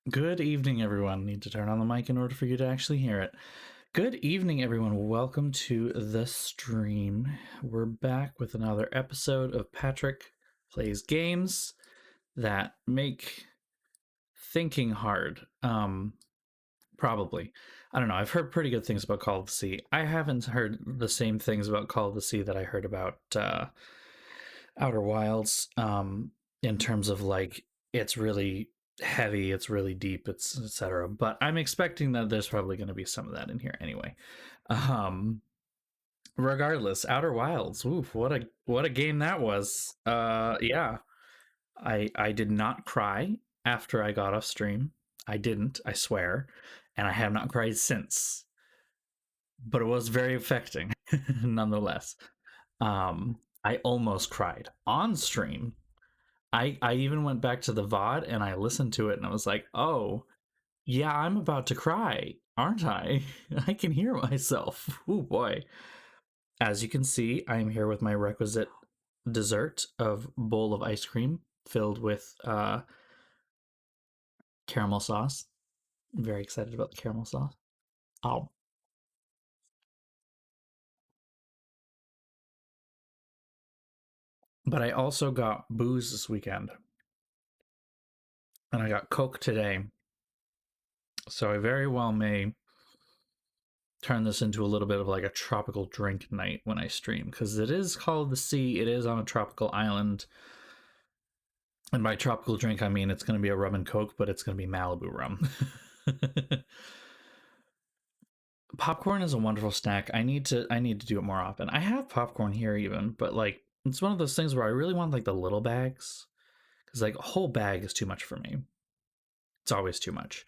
Good evening, everyone. Need to turn on the mic in order for you to actually hear it. Good evening, everyone. Welcome to the stream. We're back with another episode of Patrick Plays Games that make thinking hard. Probably. I don't know. I've heard pretty good things about Call of the Sea. I haven't heard the same things about Call of the Sea that I heard about Outer Wilds. In terms of like it's really heavy, it's really deep, it's etc. But I'm expecting that there's probably going to be some of that in here anyway. Um, Regardless, Outer Wilds. Oof, what a game that was. Yeah, I did not cry after I got off stream. I didn't. I swear, and I have not cried since. But it was very affecting, nonetheless. I almost cried on stream. I even went back to the VOD and I listened to it and I was like, oh, yeah, I'm about to cry, aren't I? I can hear myself. Oh boy. As you can see, I'm here with my requisite dessert of bowl of ice cream filled with caramel sauce. I'm very excited about the caramel sauce. Oh. But I also got booze this weekend. And I got Coke today. So I very well may turn this into a little bit of like a tropical drink night when I stream, because it is called the Sea. It is on a tropical island. And by tropical drink, I mean it's going to be a rum and coke, but it's going to be Malibu rum. Popcorn is a wonderful snack. I need to do it more often. I have popcorn here even, but like it's one of those things where I really want like the little bags, because like a whole bag is too much for me. It's always too much.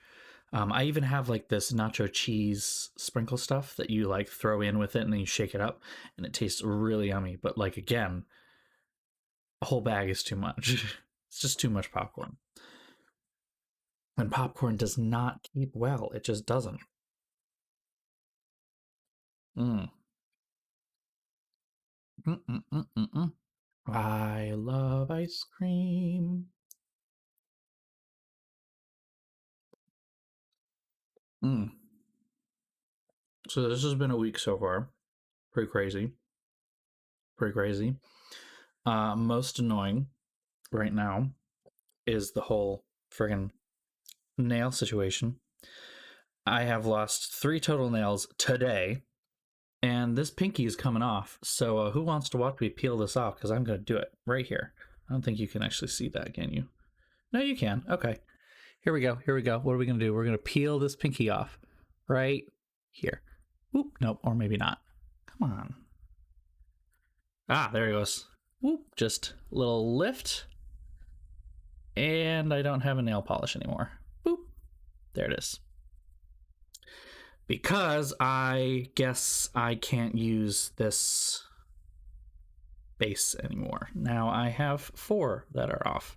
I even have like this nacho cheese sprinkle stuff that you like throw in with it and then you shake it up and it tastes really yummy. But like again, a whole bag is too much. It's just too much popcorn. And popcorn does not keep well. It just doesn't. Mm. Mm-mm-mm-mm-mm. I love ice cream. Mm. So this has been a week so far. Pretty crazy. Pretty crazy. Most annoying right now is the whole friggin' nail situation. I have lost 3 total nails today, and this pinky is coming off. So who wants to watch me peel this off? Because I'm going to do it right here. I don't think you can actually see that, can you? No, you can. Okay. Here we go. Here we go. What are we going to do? We're going to peel this pinky off right here. Whoop. Nope. Or maybe not. Come on. Ah, there it goes. Whoop. Just a little lift. And I don't have a nail polish anymore. Boop. There it is. Because I guess I can't use this base anymore. Now I have 4 that are off.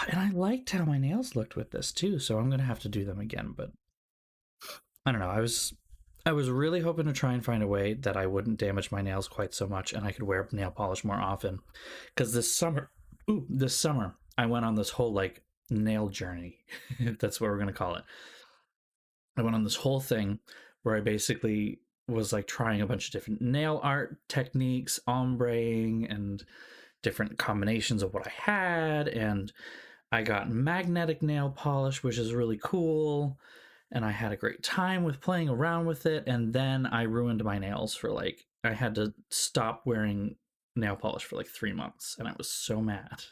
And I liked how my nails looked with this too, so I'm gonna have to do them again. But I don't know. I was really hoping to try and find a way that I wouldn't damage my nails quite so much, and I could wear nail polish more often. Because this summer, I went on this whole like nail journey, if that's what we're gonna call it. I went on this whole thing where I basically was like trying a bunch of different nail art techniques, ombreing, and different combinations of what I had. And I got magnetic nail polish, which is really cool. And I had a great time with playing around with it. And then I ruined my nails for like, I had to stop wearing nail polish for like 3 months. And I was so mad.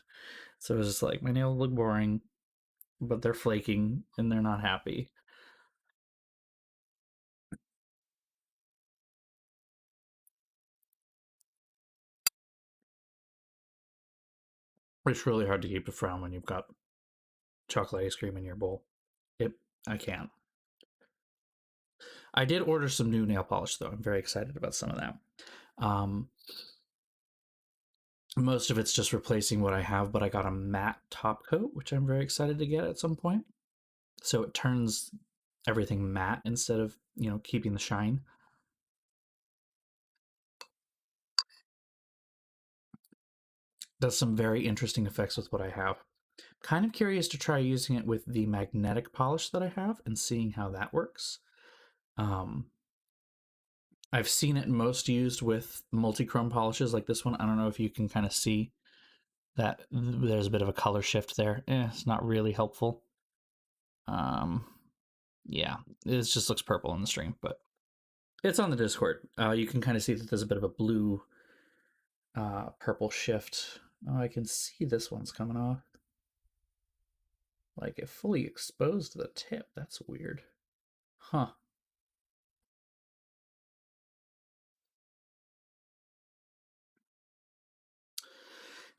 So it was just like, my nails look boring, but they're flaking and they're not happy. It's really hard to keep a frown when you've got chocolate ice cream in your bowl. It, I can't. I did order some new nail polish though. I'm very excited about some of that. Um, Most of it's just replacing what I have, but I got a matte top coat, which I'm very excited to get at some point. So it turns everything matte instead of, keeping the shine. Does some very interesting effects with what I have. Kind of curious to try using it with the magnetic polish that I have and seeing how that works. Um, I've seen it most used with multi-chrome polishes like this one. I don't know if you can kind of see that there's a bit of a color shift there. It's not really helpful. Um, yeah, it just looks purple in the stream, but it's on the Discord. You can kind of see that there's a bit of a blue purple shift. Oh, I can see this one's coming off. Like it fully exposed the tip. That's weird. Huh.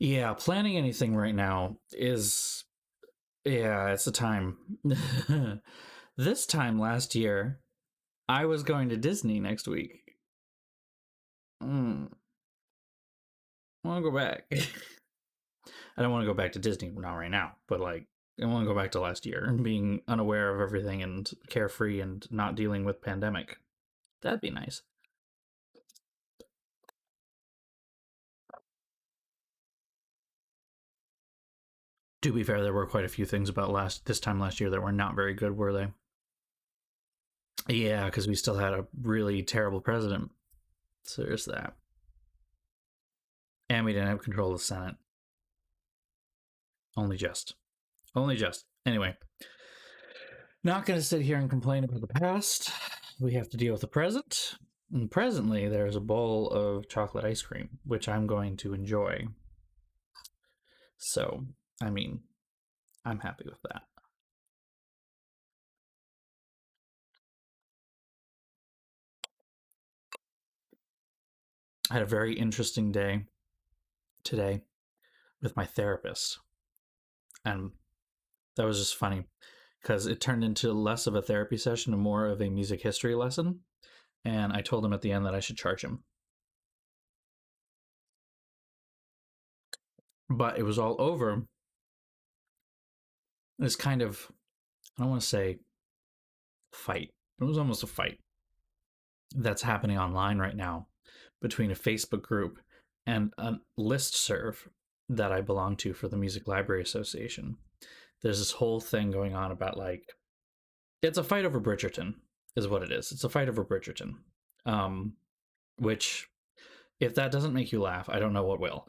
Yeah, planning anything right now is, yeah, it's a time. This time last year, I was going to Disney next week. I want to go back. I don't want to go back to Disney, not right now, but like I want to go back to last year and being unaware of everything and carefree and not dealing with pandemic. That'd be nice. To be fair, there were quite a few things about this time last year that were not very good, were they? Yeah, because we still had a really terrible president. So there's that. And we didn't have control of the Senate. Only just. Only just. Anyway, not going to sit here and complain about the past. We have to deal with the present. And presently, there's a bowl of chocolate ice cream, which I'm going to enjoy. So, I mean, I'm happy with that. I had a very interesting day today with my therapist. And that was just funny because it turned into less of a therapy session and more of a music history lesson. And I told him at the end that I should charge him. But it was all over this kind of, I don't want to say fight. It was almost a fight that's happening online right now between a Facebook group and a list serve that I belong to for the Music Library Association. There's this whole thing going on about like it's a fight over Bridgerton is what it is. It's a fight over Bridgerton. Which if that doesn't make you laugh, I don't know what will.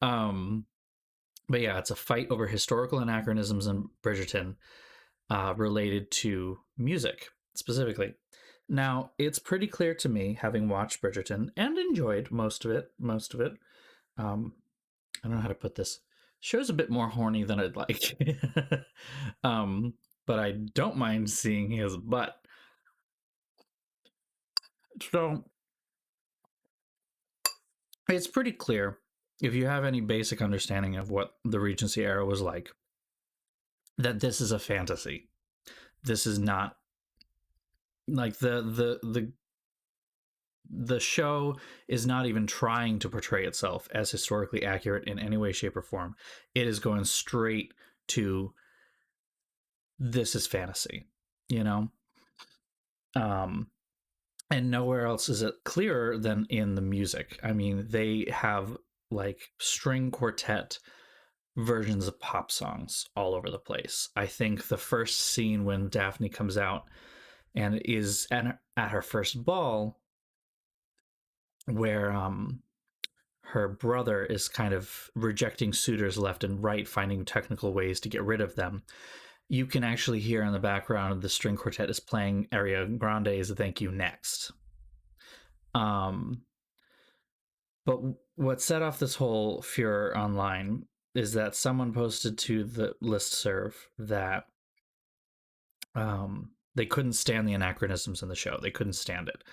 But yeah, it's a fight over historical anachronisms in Bridgerton related to music specifically. Now, it's pretty clear to me, having watched Bridgerton and enjoyed most of it. I don't know how to put this. Show's a bit more horny than I'd like. But I don't mind seeing his butt. So it's pretty clear, if you have any basic understanding of what the Regency era was like, that this is a fantasy. This is not like the show is not even trying to portray itself as historically accurate in any way, shape, or form. It is going straight to this is fantasy, you know? And nowhere else is it clearer than in the music. I mean, they have like string quartet versions of pop songs all over the place. I think the first scene when Daphne comes out and is at her first ball, where her brother is kind of rejecting suitors left and right, finding technical ways to get rid of them. You can actually hear in the background the string quartet is playing Ariana Grande's "Thank You Next." But what set off this whole furor online is that someone posted to the listserv that they couldn't stand the anachronisms in the show. They couldn't stand it.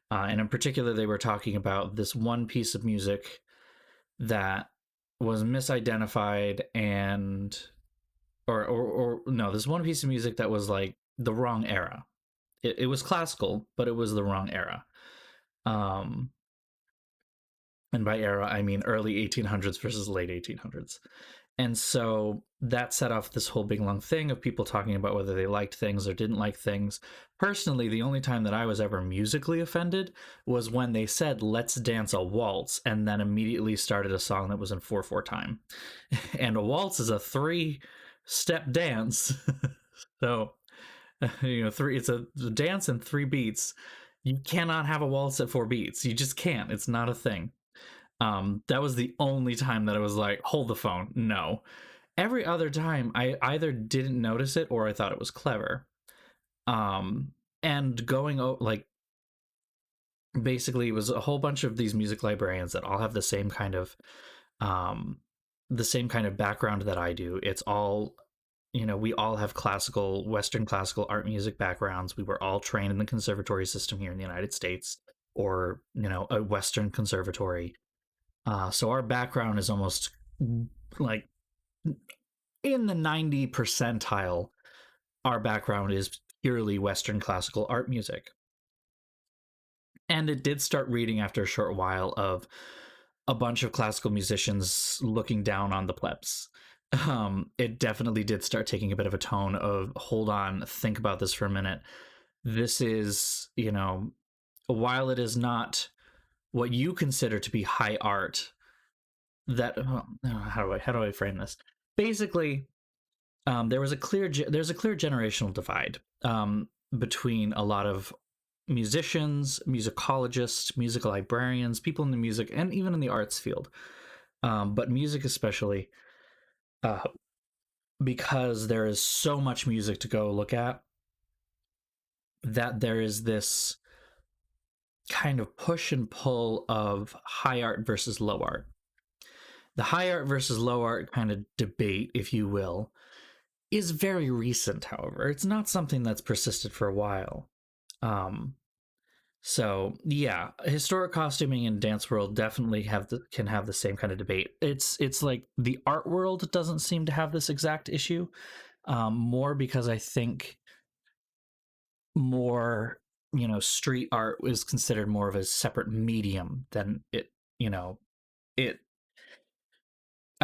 And in particular, they were talking about this one piece of music that was misidentified and or no, this one piece of music that was like the wrong era. It was classical, but it was the wrong era. And by era, I mean early 1800s versus late 1800s. And so that set off this whole big long thing of people talking about whether they liked things or didn't like things. Personally, the only time that I was ever musically offended was when they said, "Let's dance a waltz," and then immediately started a song that was in 4/4 time. And a waltz is a 3-step dance. So, it's a dance in 3 beats. You cannot have a waltz at 4 beats. You just can't. It's not a thing. That was the only time that I was like, hold the phone. No. Every other time, I either didn't notice it or I thought it was clever. And like, basically, it was a whole bunch of these music librarians that all have um, the same kind of background that I do. It's all, we all have Western classical art music backgrounds. We were all trained in the conservatory system here in the United States, or, a Western conservatory. So our background is almost like in the 90 percentile. Our background is purely Western classical art music. And it did start reading after a short while of a bunch of classical musicians looking down on the plebs. It definitely did start taking a bit of a tone of, hold on, think about this for a minute. This is, while it is not what you consider to be high art, that how do I frame this? Basically, there's a clear generational divide between a lot of musicians, musicologists, musical librarians, people in the music and even in the arts field, but music especially, uh, because there is so much music to go look at, that there is this kind of push and pull of high art versus low art. The high art versus low art kind of debate, if you will, is very recent. However, it's not something that's persisted for a while. So yeah, historic costuming and dance world definitely can have the same kind of debate. It's like the art world doesn't seem to have this exact issue, more because I think more, street art is considered more of a separate medium than it, it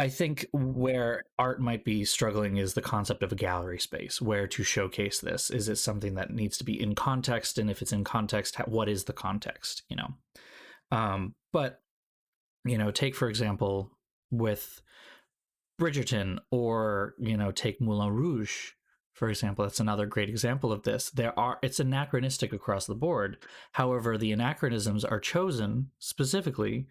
I think where art might be struggling is the concept of a gallery space, where to showcase this. Is it something that needs to be in context? And if it's in context, what is the context, But, take, for example, with Bridgerton, or, take Moulin Rouge, for example. That's another great example of this. It's anachronistic across the board. However, the anachronisms are chosen specifically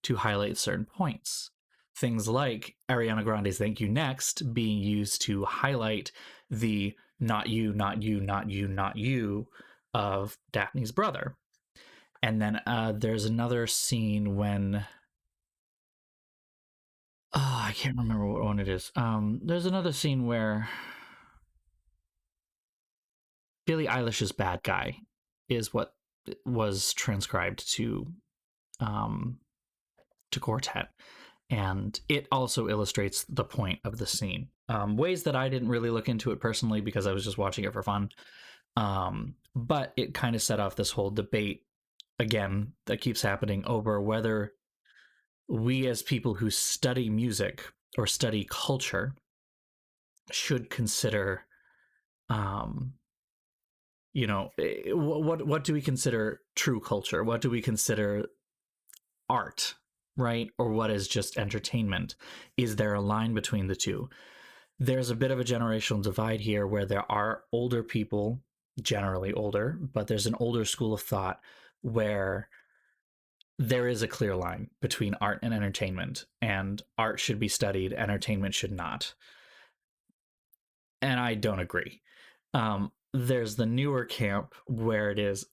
to highlight certain points. Things like Ariana Grande's Thank You Next being used to highlight the not you, not you, not you, not you of Daphne's brother. And then there's another scene when I can't remember what one it is. There's another scene where Billie Eilish's bad guy is what was transcribed to quartet, and it also illustrates the point of the scene. Ways that I didn't really look into it personally because I was just watching it for fun. But it kind of set off this whole debate again that keeps happening over whether we, as people who study music or study culture, should consider, what do we consider true culture? What do we consider art, right? Or what is just entertainment? Is there a line between the two? There's a bit of a generational divide here where there are older people, generally older, but there's an older school of thought where there is a clear line between art and entertainment, and art should be studied, entertainment should not. And I don't agree. There's the newer camp where it is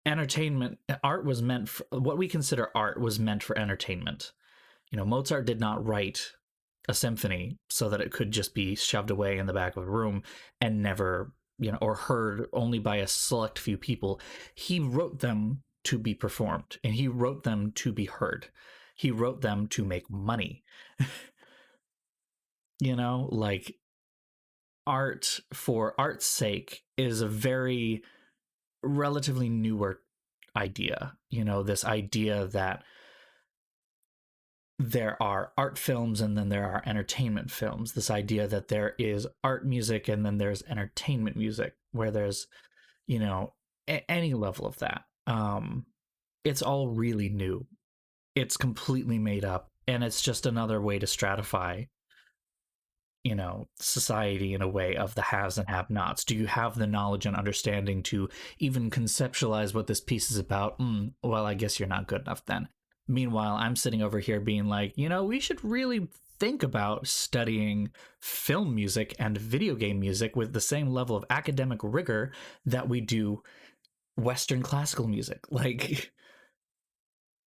entertainment. Art was meant for what we consider art was meant for entertainment. Mozart did not write a symphony so that it could just be shoved away in the back of a room and never, or heard only by a select few people. He wrote them to be performed, and he wrote them to be heard. He wrote them to make money. Like, art for art's sake is a very relatively newer idea. This idea that there are art films and then there are entertainment films. This idea that there is art music and then there's entertainment music, where there's, you know, any level of that. It's all really new. It's completely made up, and it's just another way to stratify, society in a way of the haves and have nots. Do you have the knowledge and understanding to even conceptualize what this piece is about? Well, I guess you're not good enough then. Meanwhile, I'm sitting over here being like, we should really think about studying film music and video game music with the same level of academic rigor that we do Western classical music. Like,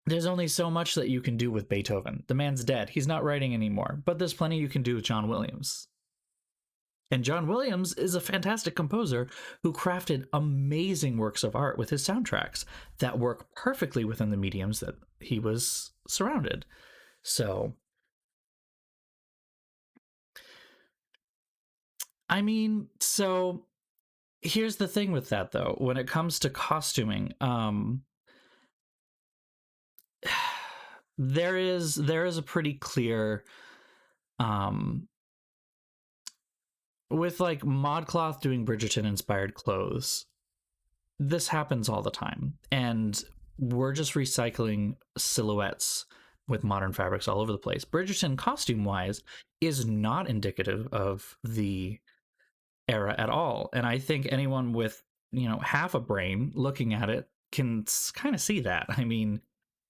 there's only so much that you can do with Beethoven. The man's dead. He's not writing anymore. But there's plenty you can do with John Williams. And John Williams is a fantastic composer who crafted amazing works of art with his soundtracks that work perfectly within the mediums that he was surrounded. So, I mean, so here's the thing with that though. When it comes to costuming, there is a pretty clear with like ModCloth doing Bridgerton inspired clothes. This happens all the time, and we're just recycling silhouettes with modern fabrics all over the place. Bridgerton, costume wise, is not indicative of the era at all, and I think anyone with half a brain looking at it can kind of see that. I mean,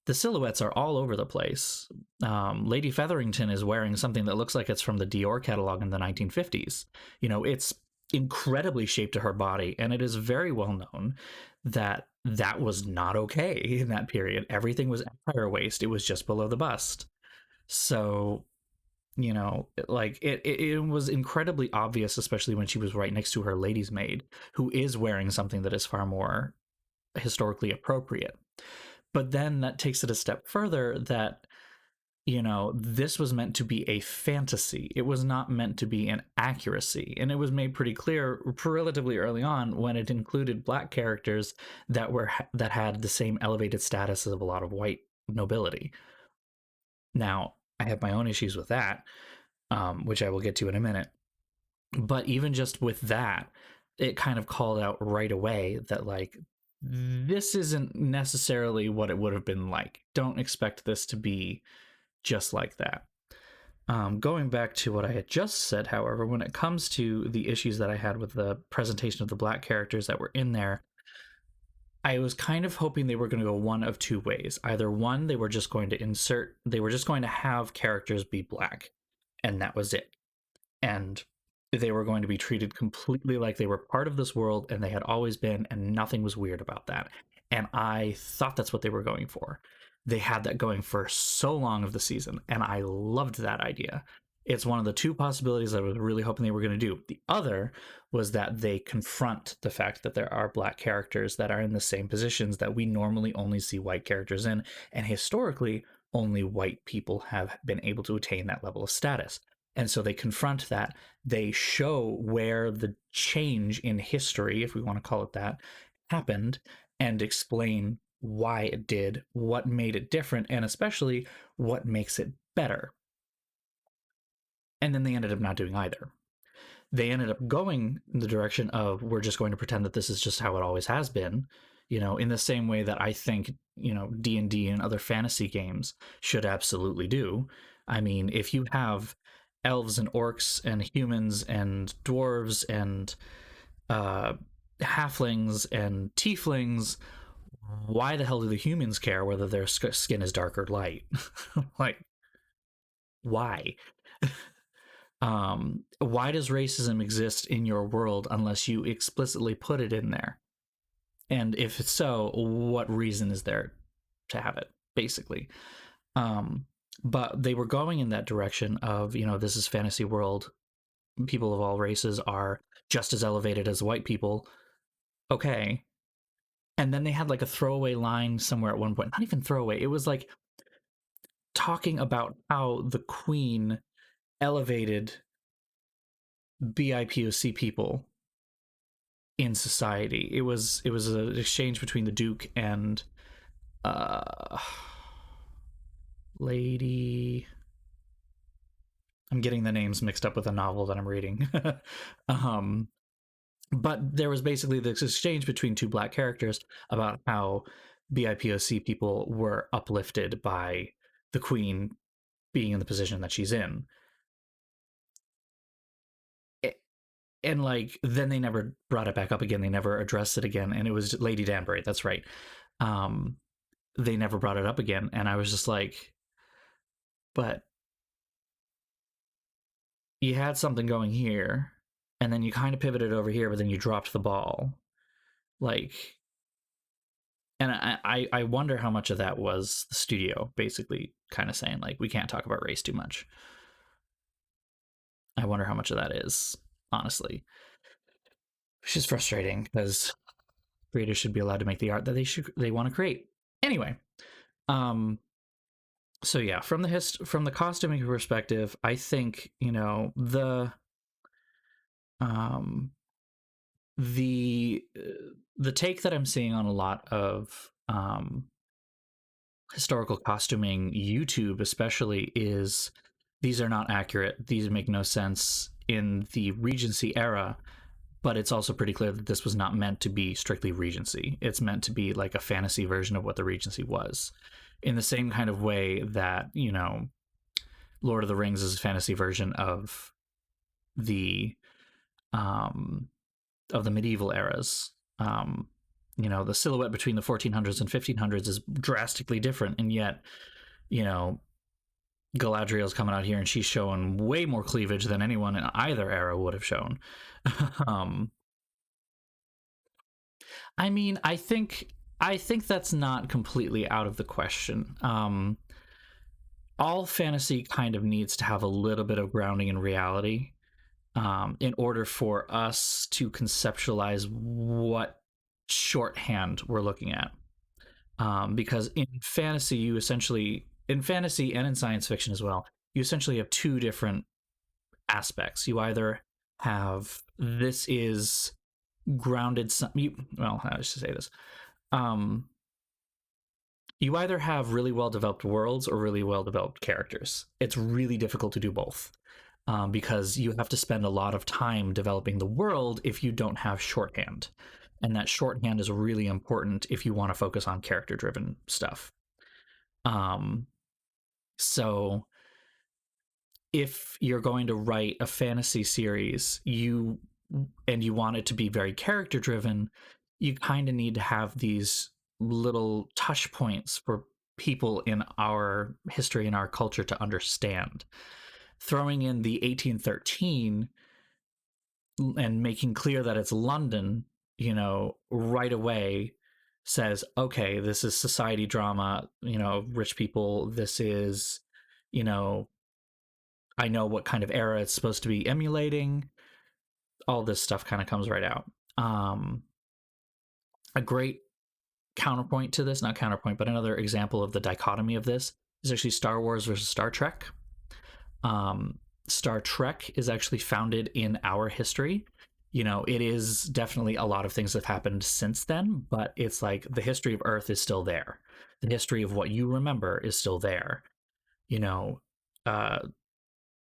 the silhouettes are all over the place. Lady Featherington is wearing something that looks like it's from the Dior catalog in the 1950s. It's incredibly shaped to her body, and it is very well known that that was not okay in that period. Everything was empire waist. It was just below the bust. So, like it was incredibly obvious, especially when she was right next to her lady's maid, who is wearing something that is far more historically appropriate. But then that takes it a step further that, this was meant to be a fantasy. It was not meant to be an accuracy. And it was made pretty clear relatively early on when it included black characters that had the same elevated status of a lot of white nobility. Now, I have my own issues with that, which I will get to in a minute. But even just with that, it kind of called out right away that, like, this isn't necessarily what it would have been like. Don't expect this to be just like that. Going back to what I had just said, however, when it comes to the issues that I had with the presentation of the black characters that were in there, I was kind of hoping they were going to go one of two ways. Either one, they were just going to have characters be black, and that was it. And they were going to be treated completely like they were part of this world and they had always been, and nothing was weird about that. And I thought that's what they were going for. They had that going for so long of the season, and I loved that idea. It's one of the two possibilities I was really hoping they were going to do. The other was that they confront the fact that there are black characters that are in the same positions that we normally only see white characters in, and historically, only white people have been able to attain that level of status. And so they confront that. They show where the change in history, if we want to call it that, happened, and explain why it did, what made it different, and especially what makes it better. And then they ended up not doing either. They ended up going in the direction of, we're just going to pretend that this is just how it always has been, in the same way that I think, D&D and other fantasy games should absolutely do. I mean, if you have elves and orcs and humans and dwarves and halflings and tieflings, why the hell do the humans care whether their skin is dark or light? Like, why? Why does racism exist in your world unless you explicitly put it in there? And if it's so, what reason is there to have it, basically? But they were going in that direction of, this is fantasy world. People of all races are just as elevated as white people. Okay. And then they had like a throwaway line somewhere at one point. Not even throwaway. It was like talking about how the queen elevated BIPOC people in society. It was an exchange between the Duke and Lady. I'm getting the names mixed up with a novel that I'm reading. um, but there was basically this exchange between two black characters about how BIPOC people were uplifted by the queen being in the position that she's in. And like then they never brought it back up again. They never addressed it again. And it was Lady Danbury. That's right. Um, they never brought it up again. And I was just like, but you had something going here, and then you kind of pivoted over here, but then you dropped the ball. Like, and I wonder how much of that was the studio basically kind of saying like we can't talk about race too much. I wonder how much of that is, honestly, which is frustrating because creators should be allowed to make the art that they want to create. Anyway, um, so yeah, from the costuming perspective, I think um the the take that I'm seeing on a lot of historical costuming YouTube especially is these are not accurate. These make no sense in the Regency era, but it's also pretty clear that this was not meant to be strictly Regency. It's meant to be like a fantasy version of what the Regency was. In the same kind of way that, Lord of the Rings is a fantasy version the um of the medieval eras. The silhouette between the 1400s and 1500s is drastically different, and yet, you know, Galadriel's coming out here and she's showing way more cleavage than anyone in either era would have shown. um, I mean, I think that's not completely out of the question. All fantasy kind of needs to have a little bit of grounding in reality, in order for us to conceptualize what shorthand we're looking at. Because in fantasy and in science fiction as well, you essentially have two different aspects. You either have this is grounded, well, how should I say this? Um, you either have really well developed worlds or really well developed characters. It's really difficult to do both. Because you have to spend a lot of time developing the world if you don't have shorthand. And that shorthand is really important if you want to focus on character driven stuff. Um, so if you're going to write a fantasy series, and you want it to be very character driven, you kind of need to have these little touch points for people in our history and our culture to understand. Throwing in the 1813 and making clear that it's London, right away says, okay, this is society drama, rich people. This is, you know, I know what kind of era it's supposed to be emulating. All this stuff kind of comes right out. A great counterpoint to this, not counterpoint, but another example of the dichotomy of this is actually Star Wars versus Star Trek. Star Trek is actually founded in our history. It is definitely a lot of things that have happened since then, but it's like the history of Earth is still there. The history of what you remember is still there. Uh,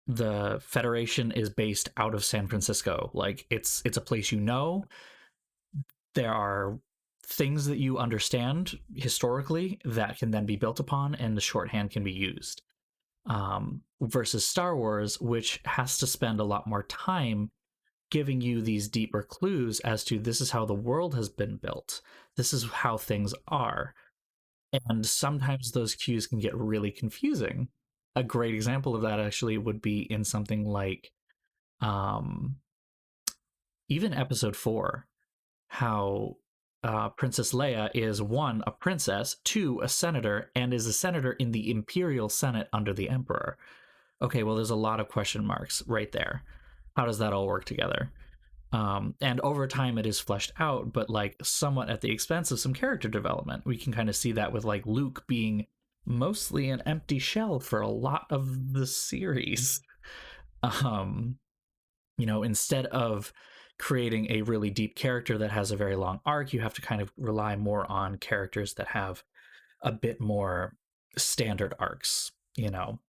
the Federation is based out of San Francisco. Like it's a place there are things that you understand historically that can then be built upon, and the shorthand can be used. Versus Star Wars, which has to spend a lot more time giving you these deeper clues as to this is how the world has been built. This is how things are. And sometimes those cues can get really confusing. A great example of that actually would be in something like even episode 4, how Princess Leia is one, a princess, two, a senator, and is a senator in the Imperial Senate under the Emperor. Okay, well, there's a lot of question marks right there. How does that all work together? And over time, it is fleshed out, but like somewhat at the expense of some character development. We can kind of see that with like Luke being mostly an empty shell for a lot of the series. Instead of creating a really deep character that has a very long arc, you have to kind of rely more on characters that have a bit more standard arcs. you know,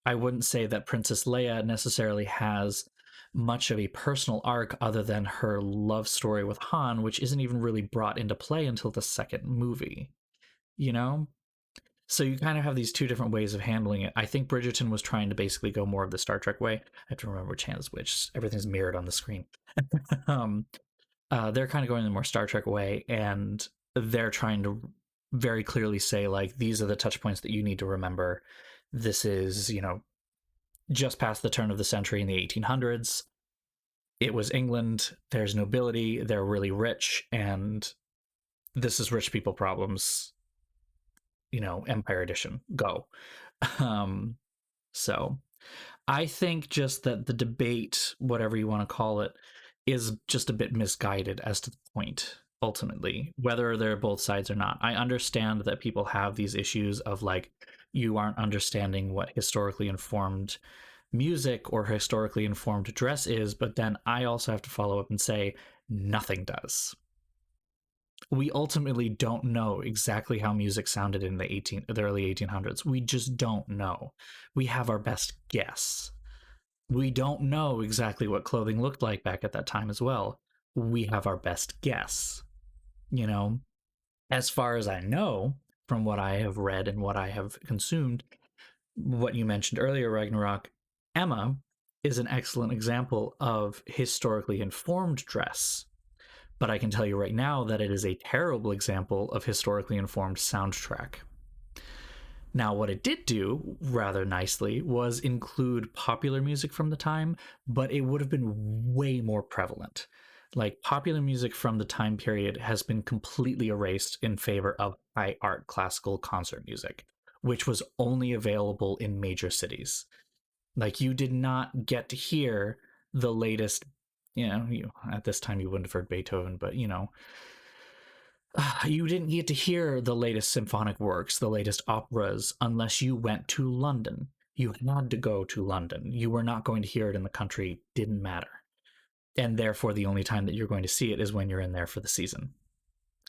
I wouldn't say that Princess Leia necessarily has much of a personal arc other than her love story with Han, which isn't even really brought into play until the second movie, you know? So you kind of have these two different ways of handling it. I think Bridgerton was trying to basically go more of the Star Trek way. I have to remember which hand is which. Everything's mirrored on the screen. um, they're kind of going the more Star Trek way, and they're trying to very clearly say, like, these are the touch points that you need to remember. This is, just past the turn of the century in the 1800s. It was England. There's nobility. They're really rich, and this is rich people problems. Empire Edition. Go. Um, so I think just that the debate, whatever you want to call it, is just a bit misguided as to the point, ultimately, whether they're both sides or not. I understand that people have these issues of like, you aren't understanding what historically informed music or historically informed dress is, but then I also have to follow up and say, nothing does. We ultimately don't know exactly how music sounded in the early 1800s. We just don't know. We have our best guess. We don't know exactly what clothing looked like back at that time as well. We have our best guess. You know, as far as I know, from what I have read and what I have consumed, what you mentioned earlier, Ragnarok, Emma is an excellent example of historically informed dress. But I can tell you right now that it is a terrible example of historically informed soundtrack. Now, what it did do rather nicely was include popular music from the time, but it would have been way more prevalent. Like, popular music from the time period has been completely erased in favor of high art classical concert music, which was only available in major cities. Like, you did not get to hear the latest, at this time you wouldn't have heard Beethoven, but you didn't get to hear the latest symphonic works, the latest operas, unless you went to London. You had to go to London. You were not going to hear it in the country, didn't matter. And therefore, the only time that you're going to see it is when you're in there for the season.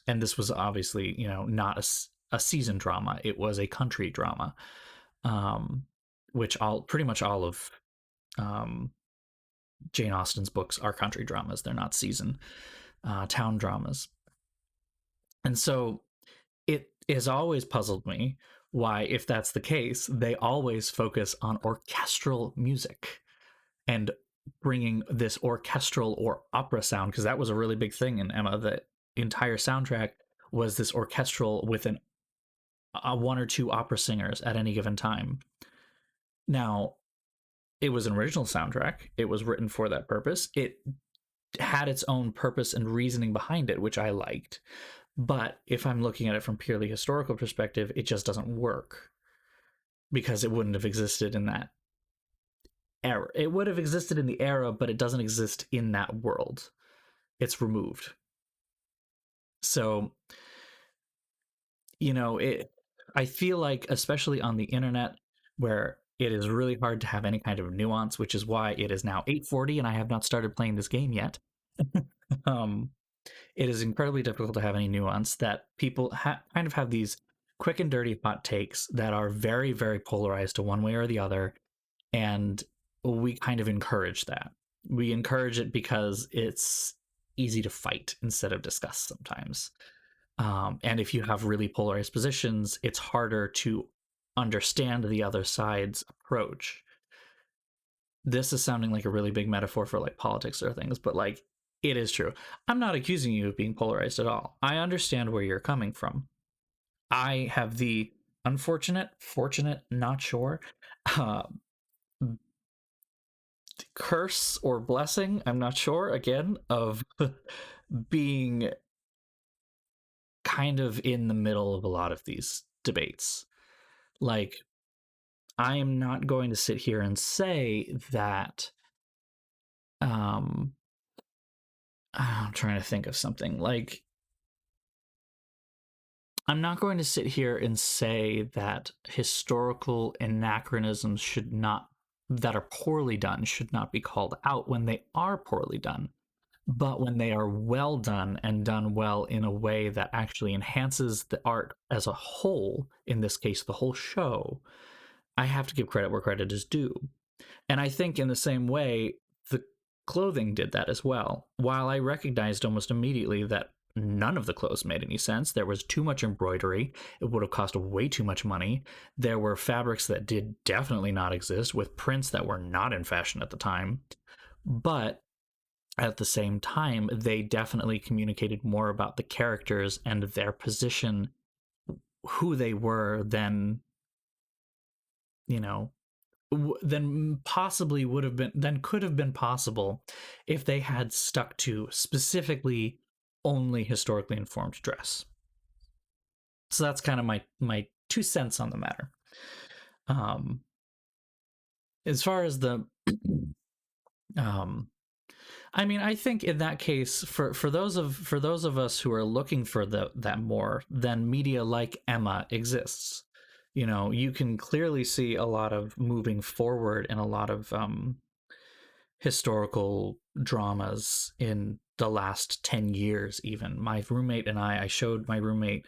And this was obviously, not a season drama, it was a country drama, which pretty much all of um, Jane Austen's books are country dramas. They're not season town dramas. And so it has always puzzled me why, if that's the case, they always focus on orchestral music and bringing this orchestral or opera sound, because that was a really big thing in Emma. The entire soundtrack was this orchestral with a one or two opera singers at any given time. Now, it was an original soundtrack. It was written for that purpose. It had its own purpose and reasoning behind it, which I liked. But if I'm looking at it from purely historical perspective, it just doesn't work because it wouldn't have existed in that era. It would have existed in the era, but it doesn't exist in that world. It's removed. So, I feel like, especially on the internet, where it is really hard to have any kind of nuance, which is why it is now 8:40 and I have not started playing this game yet. um, it is incredibly difficult to have any nuance, that people kind of have these quick and dirty hot takes that are very, very polarized to one way or the other. And we kind of encourage that. We encourage it because it's easy to fight instead of discuss sometimes. And if you have really polarized positions, it's harder to understand the other side's approach. This is sounding like a really big metaphor for like politics or things, but like, it is true. I'm not accusing you of being polarized at all. I understand where you're coming from. I have the fortunate, not sure, uh, curse or blessing, I'm not sure, again, of being kind of in the middle of a lot of these debates. Like, I am not going to sit here and say that I'm trying to think of something. Like, I'm not going to sit here and say that historical anachronisms that are poorly done should not be called out when they are poorly done. But when they are well done and done well in a way that actually enhances the art as a whole, in this case, the whole show, I have to give credit where credit is due. And I think in the same way, the clothing did that as well. While I recognized almost immediately that none of the clothes made any sense, there was too much embroidery, it would have cost way too much money. There were fabrics that did definitely not exist, with prints that were not in fashion at the time. But at the same time, they definitely communicated more about the characters and their position, who they were, than, you know, than possibly would have been, than could have been possible if they had stuck to specifically only historically informed dress. So that's kind of my 2 cents on the matter. Um, as far as the um, I mean, I think in that case, for those of us who are looking for that more, then media like Emma exists. You know, you can clearly see a lot of moving forward and a lot of historical dramas in the last 10 years. Even my roommate and I showed my roommate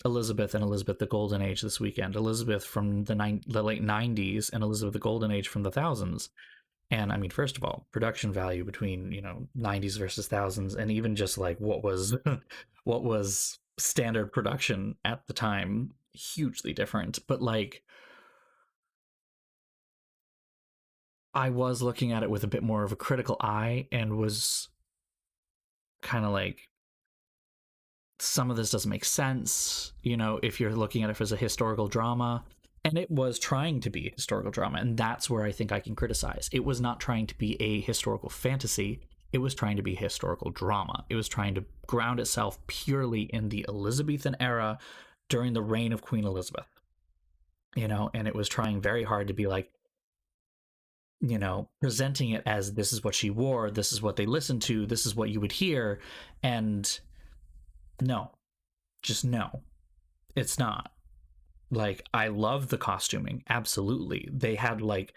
Elizabeth and Elizabeth the Golden Age this weekend. Elizabeth from the late 90s and Elizabeth the Golden Age from the thousands. And I mean, first of all, production value between, 90s versus thousands, and even just like what was what was standard production at the time, hugely different. But like, I was looking at it with a bit more of a critical eye and was kind of like, some of this doesn't make sense, if you're looking at it as a historical drama. And it was trying to be a historical drama, and that's where I think I can criticize. It was not trying to be a historical fantasy. It was trying to be a historical drama. It was trying to ground itself purely in the Elizabethan era during the reign of Queen Elizabeth. And it was trying very hard to be like, presenting it as, this is what she wore, this is what they listened to, this is what you would hear. And no, just no, it's not. Like, I love the costuming, absolutely. They had like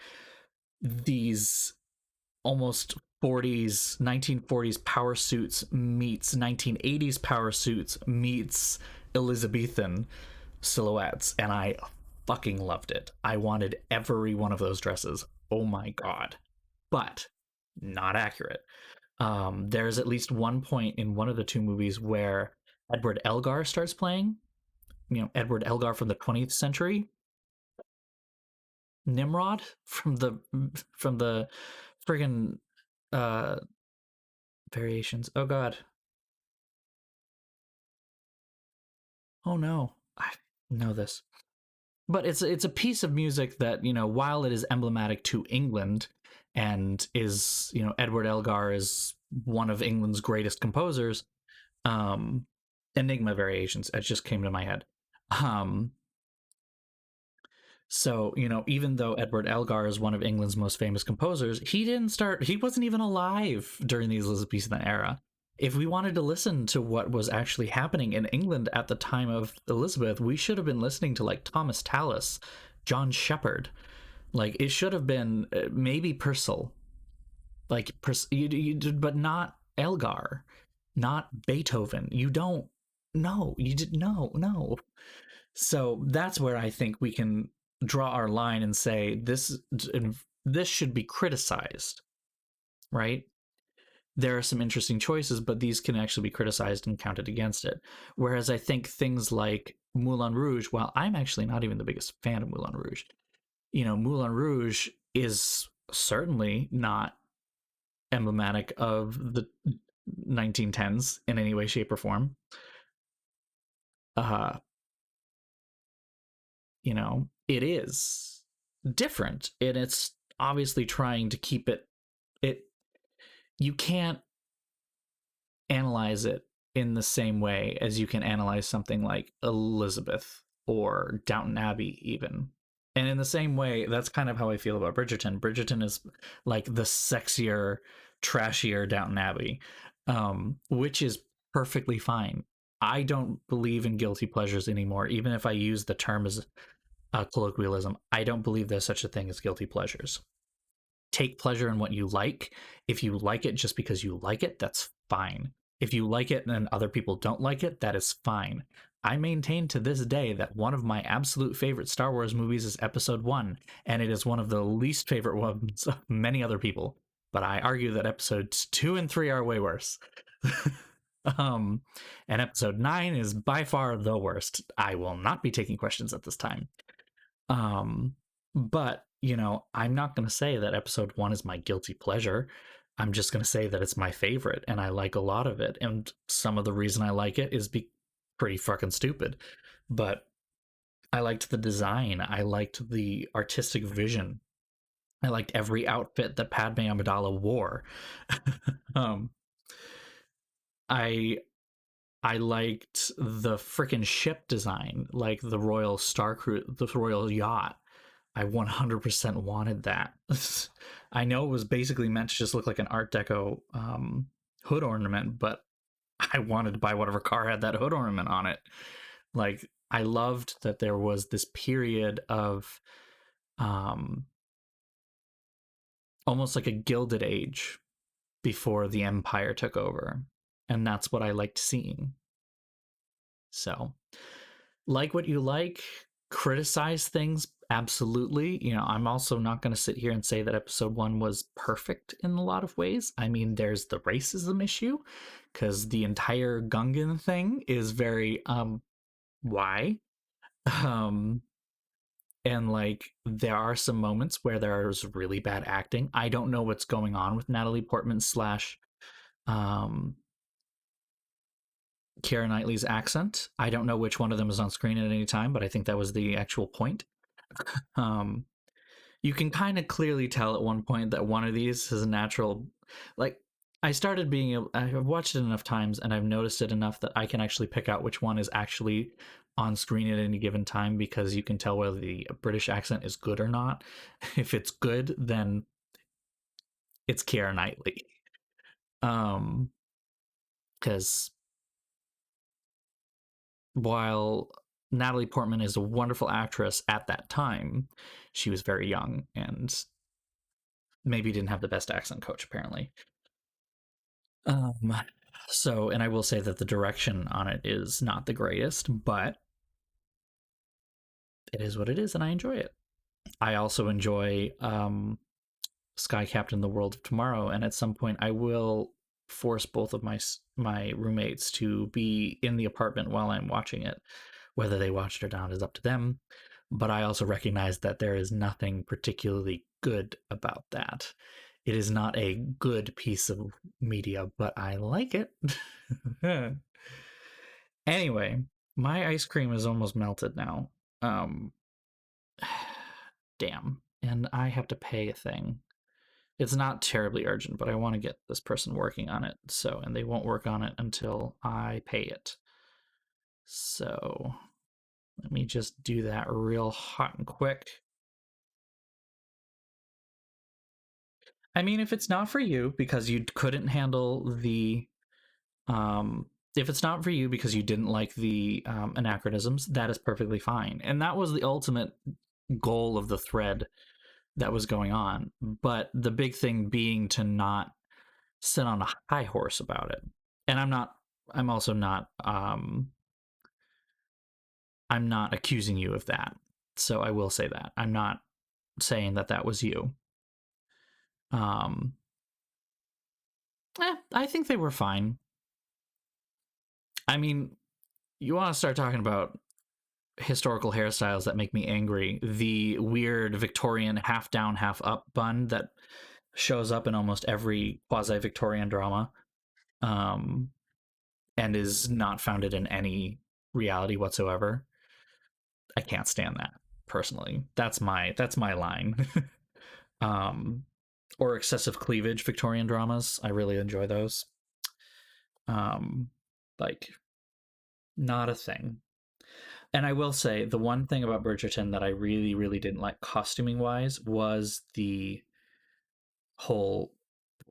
these almost 1940s power suits meets 1980s power suits meets Elizabethan silhouettes, and I fucking loved it. I wanted every one of those dresses. Oh my god. But not accurate. There's at least one point in one of the two movies where Edward Elgar starts playing. Edward Elgar from the 20th century, Nimrod from the friggin' uh variations. Oh god. Oh no. I know this. But it's a piece of music that, while it is emblematic to England and is, Edward Elgar is one of England's greatest composers, Enigma variations, it just came to my head. So, even though Edward Elgar is one of England's most famous composers, he wasn't even alive during the Elizabethan era. If we wanted to listen to what was actually happening in England at the time of Elizabeth, we should have been listening to like Thomas Tallis, John Shepherd. Like, it should have been maybe Purcell. Like, but not Elgar, not Beethoven. You don't, no, you did, no. So that's where I think we can draw our line and say this should be criticized, right? There are some interesting choices, but these can actually be criticized and counted against it. Whereas I think things like Moulin Rouge, while I'm actually not even the biggest fan of Moulin Rouge, Moulin Rouge is certainly not emblematic of the 1910s in any way, shape, or form. It is different, and it's obviously trying to keep it you can't analyze it in the same way as you can analyze something like Elizabeth or Downton Abbey even. And in the same way, that's kind of how I feel about Bridgerton. Bridgerton is like the sexier, trashier Downton Abbey, which is perfectly fine. I don't believe in guilty pleasures anymore, even if I use the term as a colloquialism. I don't believe there's such a thing as guilty pleasures. Take pleasure in what you like. If you like it just because you like it, that's fine. If you like it and other people don't like it, that is fine. I maintain to this day that one of my absolute favorite Star Wars movies is Episode 1, and it is one of the least favorite ones of many other people. But I argue that Episodes 2 and 3 are way worse. um, and Episode 9 is by far the worst. I will not be taking questions at this time. Um, but, I'm not going to say that Episode 1 is my guilty pleasure. I'm just going to say that it's my favorite and I like a lot of it. And some of the reason I like it is pretty fucking stupid. But I liked the design, I liked the artistic vision, I liked every outfit that Padme Amidala wore. um, I I liked the freaking ship design, like the Royal Star Cruise, the Royal Yacht. I 100% wanted that. I know it was basically meant to just look like an Art Deco hood ornament, but I wanted to buy whatever car had that hood ornament on it. Like, I loved that there was this period of um, almost like a Gilded Age before the Empire took over. And that's what I liked seeing. So, like what you like, criticize things, absolutely. I'm also not going to sit here and say that Episode 1 was perfect in a lot of ways. I mean, there's the racism issue, because the entire Gungan thing is very, why? Um, and like, there are some moments where there's really bad acting. I don't know what's going on with Natalie Portman slash um Keira Knightley's accent. I don't know which one of them is on screen at any time, but I think that was the actual point. um you can kind of clearly tell at one point that one of these is a natural, like, I've watched it enough times and I've noticed it enough that I can actually pick out which one is actually on screen at any given time, because you can tell whether the British accent is good or not. If it's good, then it's Keira Knightley. Because while Natalie Portman is a wonderful actress at that time, she was very young and maybe didn't have the best accent coach, apparently. Um, and I will say that the direction on it is not the greatest, but it is what it is, and I enjoy it. I also enjoy Sky Captain: The World of Tomorrow, and at some point I will force both of my roommates to be in the apartment while I'm watching it. Whether they watch it or not is up to them. But I also recognize that there is nothing particularly good about that. It is not a good piece of media, but I like it. Anyway, my ice cream is almost melted now. Um, damn. And I have to pay a thing. It's not terribly urgent, but I want to get this person working on it. And they won't work on it until I pay it. So let me just do that real hot and quick. I mean, if it's not for you because you couldn't handle if it's not for you because you didn't like the anachronisms, that is perfectly fine. And that was the ultimate goal of the thread that was going on. But the big thing being to not sit on a high horse about it. And I'm also not, I'm not accusing you of that. So I will say that. I'm not saying that that was you. Um, I think they were fine. I mean, you want to start talking about historical hairstyles that make me angry. The weird Victorian half down, half up bun that shows up in almost every quasi Victorian drama, um, and is not founded in any reality whatsoever. I can't stand that personally. That's my line. um, or excessive cleavage Victorian dramas. I really enjoy those. Um, like, not a thing. And I will say the one thing about Bridgerton that I really, really didn't like costuming wise was the whole.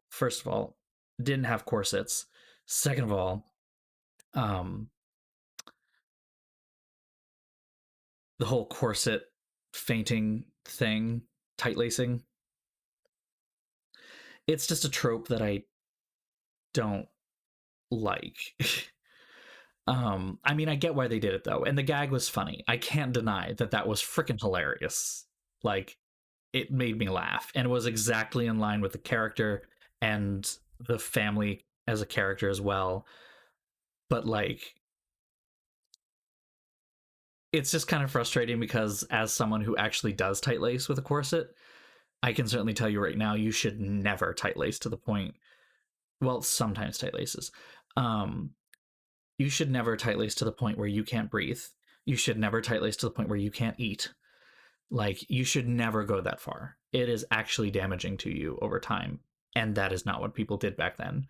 First of all, didn't have corsets. Second of all, um, the whole corset fainting thing, tight lacing. It's just a trope that I don't like. I mean, I get why they did it though, and the gag was funny. I can't deny that that was freaking hilarious. Like, it made me laugh, and it was exactly in line with the character and the family as a character as well. But like, it's just kind of frustrating because as someone who actually does tight lace with a corset, I can certainly tell you right now, you should never tight lace to the point. Well, sometimes tight laces. Um, you should never tight lace to the point where you can't breathe. You should never tight lace to the point where you can't eat. Like, you should never go that far. It is actually damaging to you over time. And that is not what people did back then.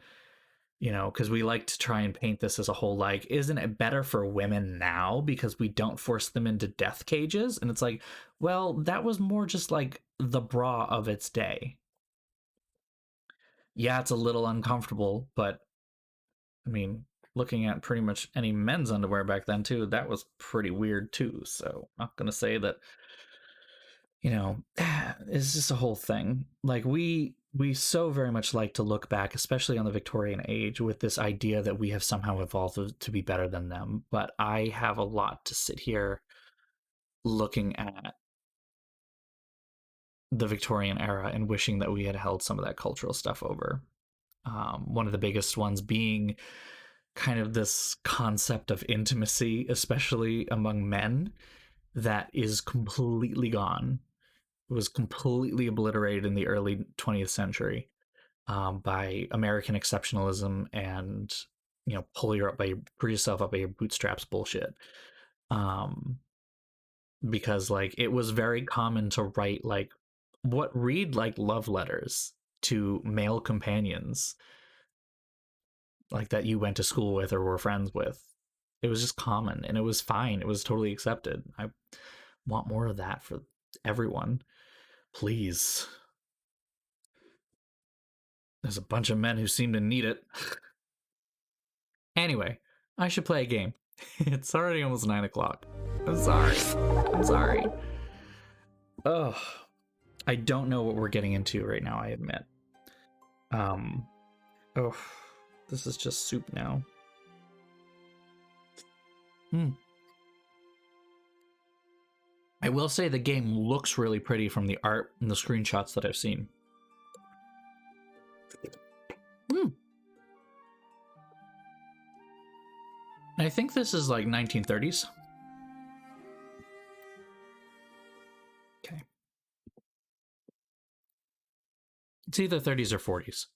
You know, because we like to try and paint this as a whole, like, isn't it better for women now because we don't force them into death cages? And it's like, well, that was more just like the bra of its day. Yeah, it's a little uncomfortable, but I mean, looking at pretty much any men's underwear back then too, that was pretty weird too. So I'm not gonna say that, you know, it's just a whole thing. Like, we so very much like to look back, especially on the Victorian age, with this idea that we have somehow evolved to be better than them. But I have a lot to sit here looking at the Victorian era and wishing that we had held some of that cultural stuff over. One of the biggest ones being kind of this concept of intimacy, especially among men, that is completely gone. It was completely obliterated in the early 20th century, by American exceptionalism and, you know, pull yourself up by your bootstraps bullshit. Um, because like, it was very common to write like read like love letters to male companions, like that you went to school with or were friends with. It was just common and it was fine. It was totally accepted. I want more of that for everyone. Please. There's a bunch of men who seem to need it. Anyway, I should play a game. It's already almost 9 o'clock. I'm sorry. I'm sorry. Oh, I don't know what we're getting into right now, I admit. Oh, this is just soup now. I will say the game looks really pretty from the art and the screenshots that I've seen. I think this is like 1930s. Okay. It's either 30s or 40s.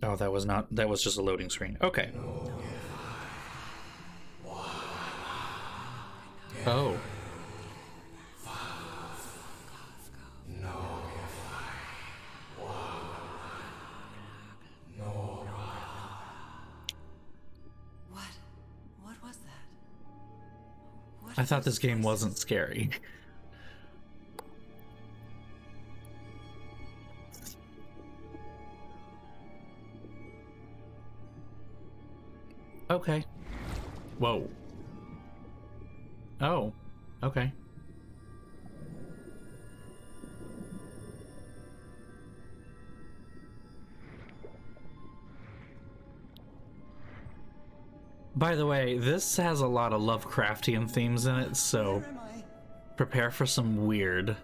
Oh, that was just a loading screen. Okay. Oh. What was that? I thought this game wasn't scary. Okay. Whoa. Oh. Okay. By the way, this has a lot of Lovecraftian themes in it, so prepare for some weird.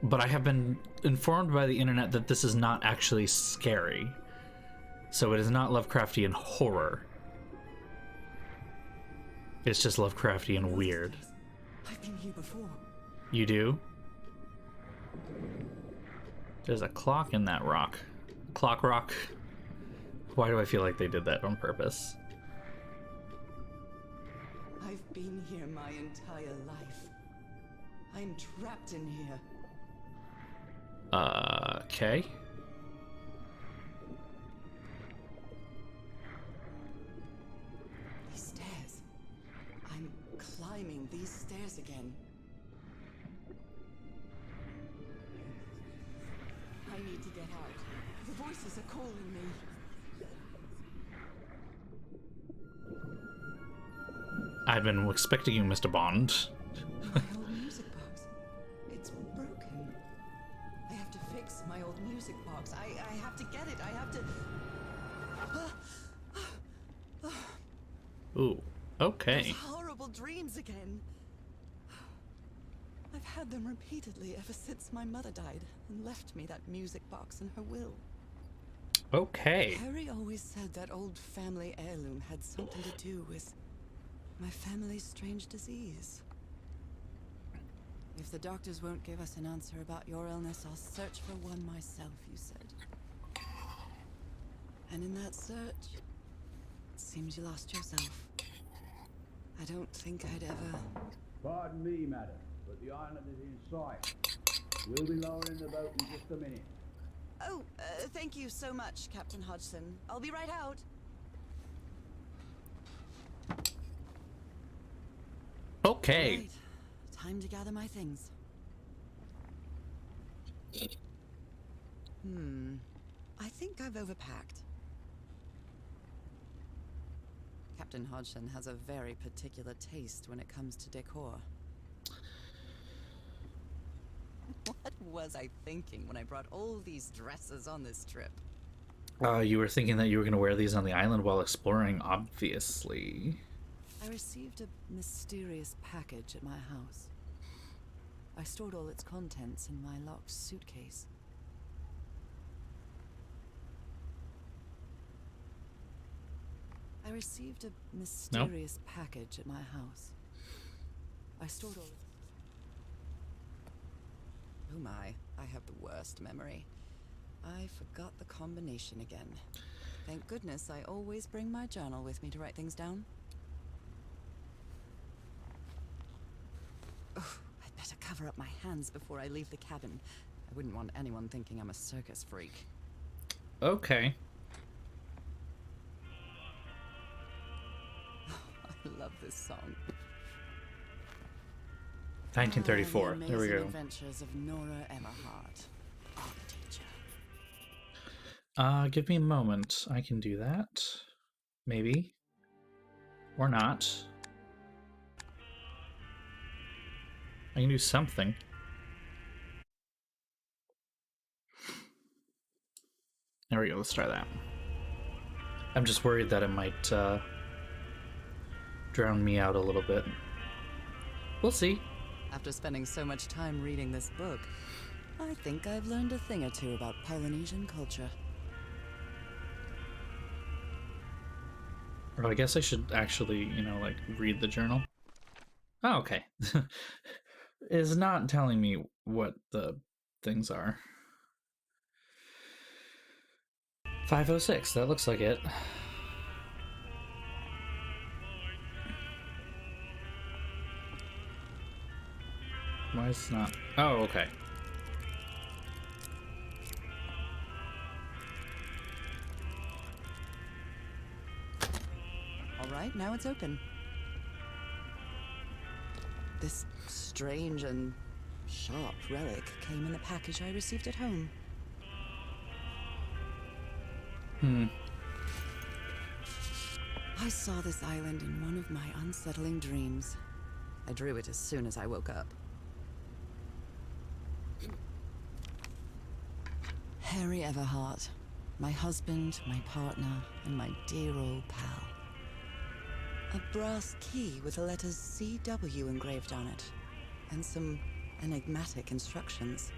But I have been informed by the internet that this is not actually scary. So it is not Lovecraftian horror. It's just Lovecraftian weird. I've been here before. You do? There's a clock in that rock. Clock rock. Why do I feel like they did that on purpose? I've been here my entire life. I'm trapped in here. Okay. These stairs. I'm climbing these stairs again. I need to get out. The voices are calling me. I've been expecting you, Mr. Bond. My old music box. It's broken. I have to fix it. music box. I have to get it. I have to... Ooh, okay. Those horrible dreams again. I've had them repeatedly ever since my mother died and left me that music box in her will. Okay. Harry always said that old family heirloom had something to do with my family's strange disease. If the doctors won't give us an answer about your illness, I'll search for one myself, you said. And in that search, it seems you lost yourself. I don't think I'd ever... Pardon me, madam, but the island is in sight. We'll be lowering the boat in just a minute. Oh, thank you so much, Captain Hodgson. I'll be right out. Okay. Right. Time to gather my things. I think I've overpacked. Captain Hodgson has a very particular taste when it comes to decor. What was I thinking when I brought all these dresses on this trip? You were thinking that you were going to wear these on the island while exploring, obviously. I received a mysterious package at my house. I stored all its contents in my locked suitcase. I received a mysterious package at my house. I stored all its... Oh my, I have the worst memory. I forgot the combination again. Thank goodness I always bring my journal with me to write things down. Oh, I'd better cover up my hands before I leave the cabin. I wouldn't want anyone thinking I'm a circus freak. Okay. I love this song. 1934. The There we Amazing go. Adventures of Nora Everhart, art teacher. Give me a moment. I can do that. Maybe. Or not. I can do something. There we go. Let's try that. I'm just worried that it might drown me out a little bit. We'll see. After spending so much time reading this book, I think I've learned a thing or two about Polynesian culture. Or I guess I should actually, like, read the journal. Oh, okay. It's not telling me what the things are. 506, that looks like it. Why is it not? Oh, okay. All right, now it's open. This strange and sharp relic came in the package I received at home. I saw this island in one of my unsettling dreams. I drew it as soon as I woke up. Harry Everhart, my husband, my partner, and my dear old pal. A brass key with the letters CW engraved on it, and some enigmatic instructions.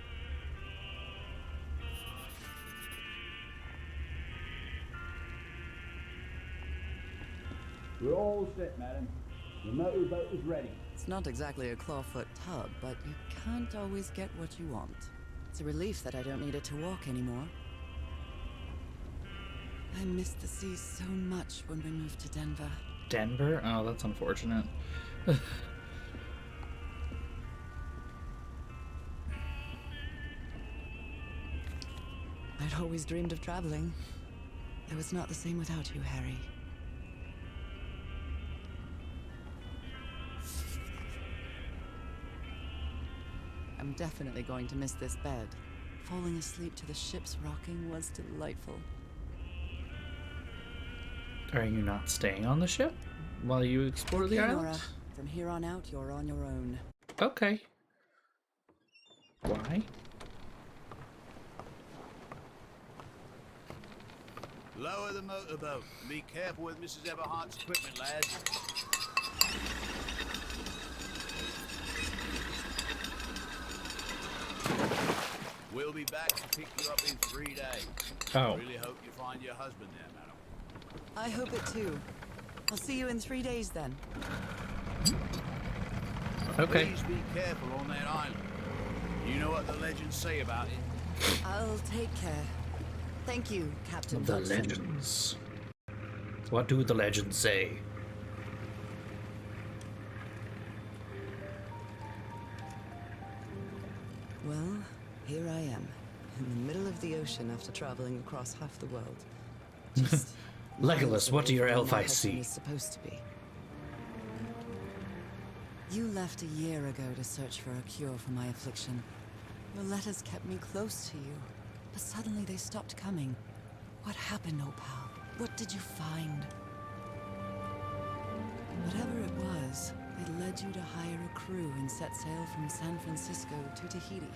We're all set, madam. The motorboat is ready. It's not exactly a clawfoot tub, but you can't always get what you want. It's a relief that I don't need it to walk anymore. I missed the sea so much when we moved to Denver. Denver? Oh, that's unfortunate. I'd always dreamed of traveling. It was not the same without you, Harry. I'm definitely going to miss this bed. Falling asleep to the ship's rocking was delightful. Are you not staying on the ship while you explore the Okay, island? Nora. From here on out, you're on your own. Okay. Why? Lower the motorboat. Be careful with Mrs. Everhart's equipment, lads. We'll be back to pick you up in 3 days. Oh. Really hope you find your husband there, madam. I hope it too. I'll see you in 3 days then. Okay. Please be careful on that island. You know what the legends say about it. I'll take care. Thank you, Captain The Hudson. legends. What do the legends say? Well, here I am, in the middle of the ocean after traveling across half the world. Just Legolas, miles what do away your from elf where my eyes husband see? is supposed to be. You left a year ago to search for a cure for my affliction. Your letters kept me close to you, but suddenly they stopped coming. What happened, Opal? What did you find? Whatever it was, it led you to hire a crew and set sail from San Francisco to Tahiti.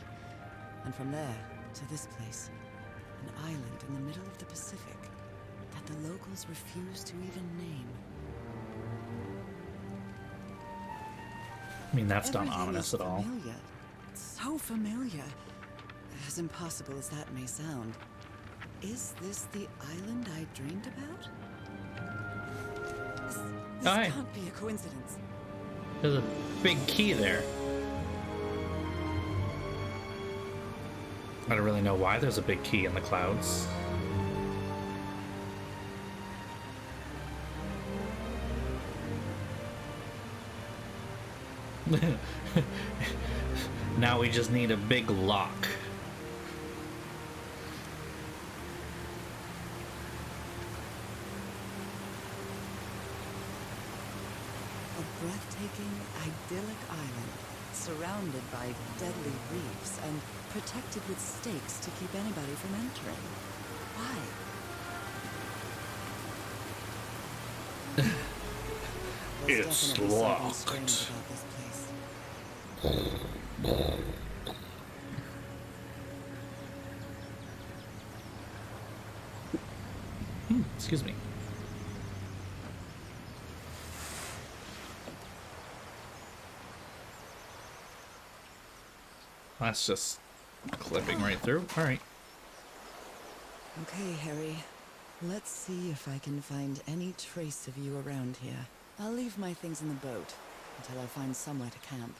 And from there to this place, an island in the middle of the Pacific that the locals refuse to even name. I mean, that's not Everything ominous is at all. familiar. So familiar. As impossible as that may sound. Is this the island I dreamed about? This Hi. can't be a coincidence. There's a big key there. I don't really know why there's a big key in the clouds. Now we just need a big lock. A breathtaking, idyllic island, surrounded by deadly reefs and protected with stakes to keep anybody from entering. Why? There's It's definitely something locked. strange about this place. Excuse me. That's just clipping right through. All right. Okay, Harry. Let's see if I can find any trace of you around here. I'll leave my things in the boat until I find somewhere to camp.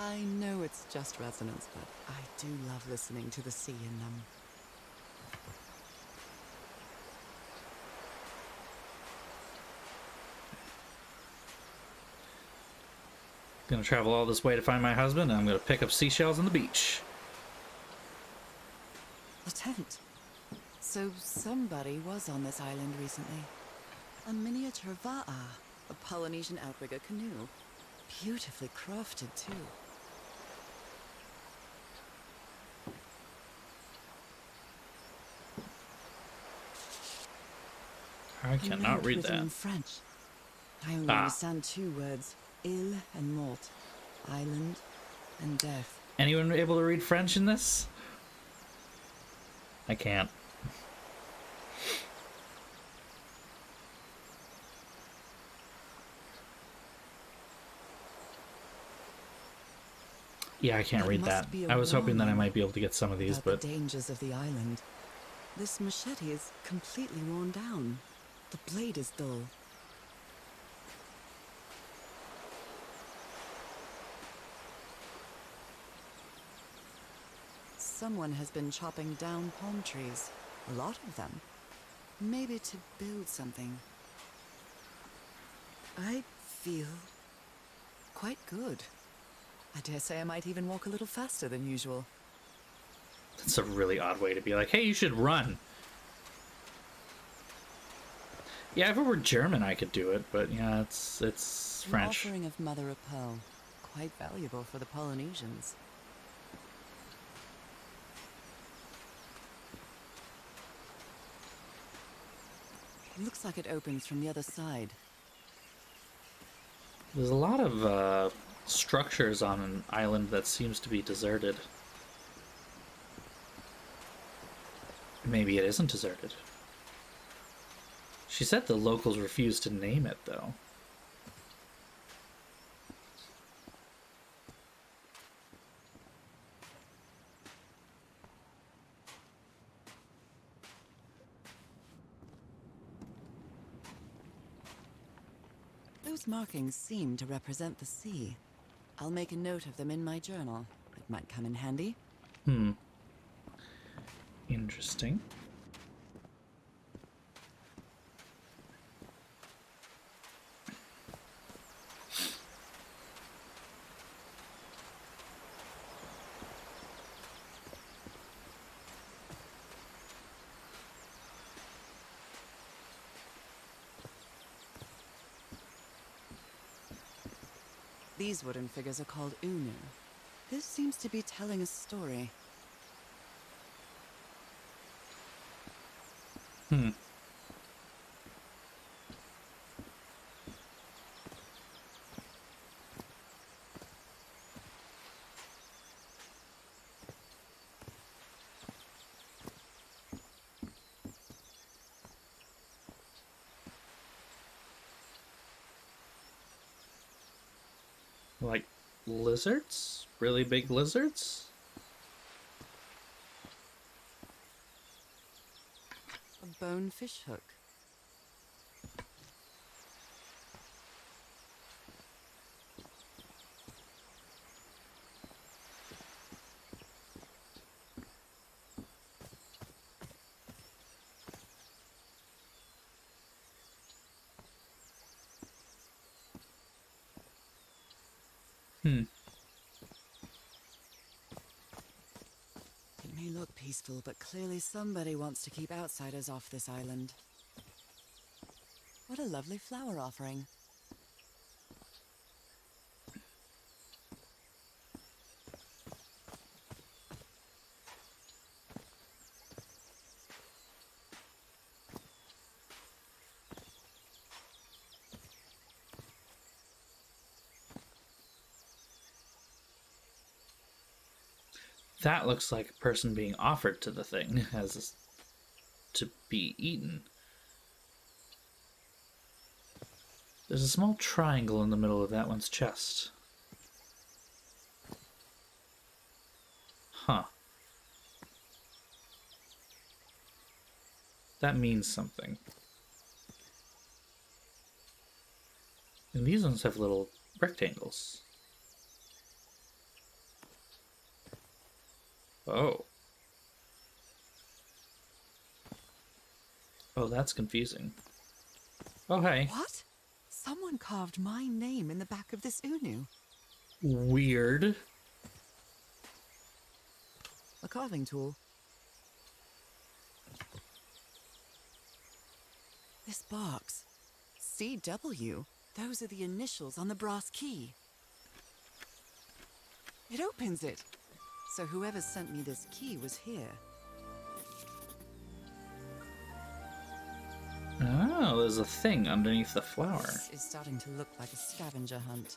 I know it's just resonance, but I do love listening to the sea in them. Gonna travel all this way to find my husband, and I'm gonna pick up seashells on the beach. A tent. So somebody was on this island recently. A miniature va'a, a Polynesian outrigger canoe. Beautifully crafted, too. I cannot read Written in that. French. I only Ah. understand 2 words. Île and mort. Island and death. Anyone able to read French in this? I can't. Yeah, I can't It read must that. be a I was hoping that I warning might be able to get some of these, about but the dangers of the island. This machete is completely worn down. The blade is dull. Someone has been chopping down palm trees. A lot of them. Maybe to build something. I feel quite good. I dare say I might even walk a little faster than usual. that's a really odd way to be like, hey, you should run. Yeah, if it were German, I could do it, but yeah, it's An French. offering of mother of pearl. Quite valuable for the Polynesians. It looks like it opens from the other side. There's a lot of structures on an island that seems to be deserted. Maybe it isn't deserted. She said the locals refused to name it, though. Those markings seem to represent the sea. I'll make a note of them in my journal. It might come in handy. Interesting. These wooden figures are called Unu. This seems to be telling a story. Like lizards? Really big lizards? A bone fish hook. It may look peaceful, but clearly somebody wants to keep outsiders off this island. What a lovely flower offering. That looks like a person being offered to the thing as to be eaten. There's a small triangle in the middle of that one's chest. Huh. That means something. And these ones have little rectangles. Oh. Oh, that's confusing. Oh, hey. What? Someone carved my name in the back of this Unu. Weird. A carving tool. This box. CW. Those are the initials on the brass key. It opens it. So whoever sent me this key was here. Oh, there's a thing underneath the flower. This is starting to look like a scavenger hunt.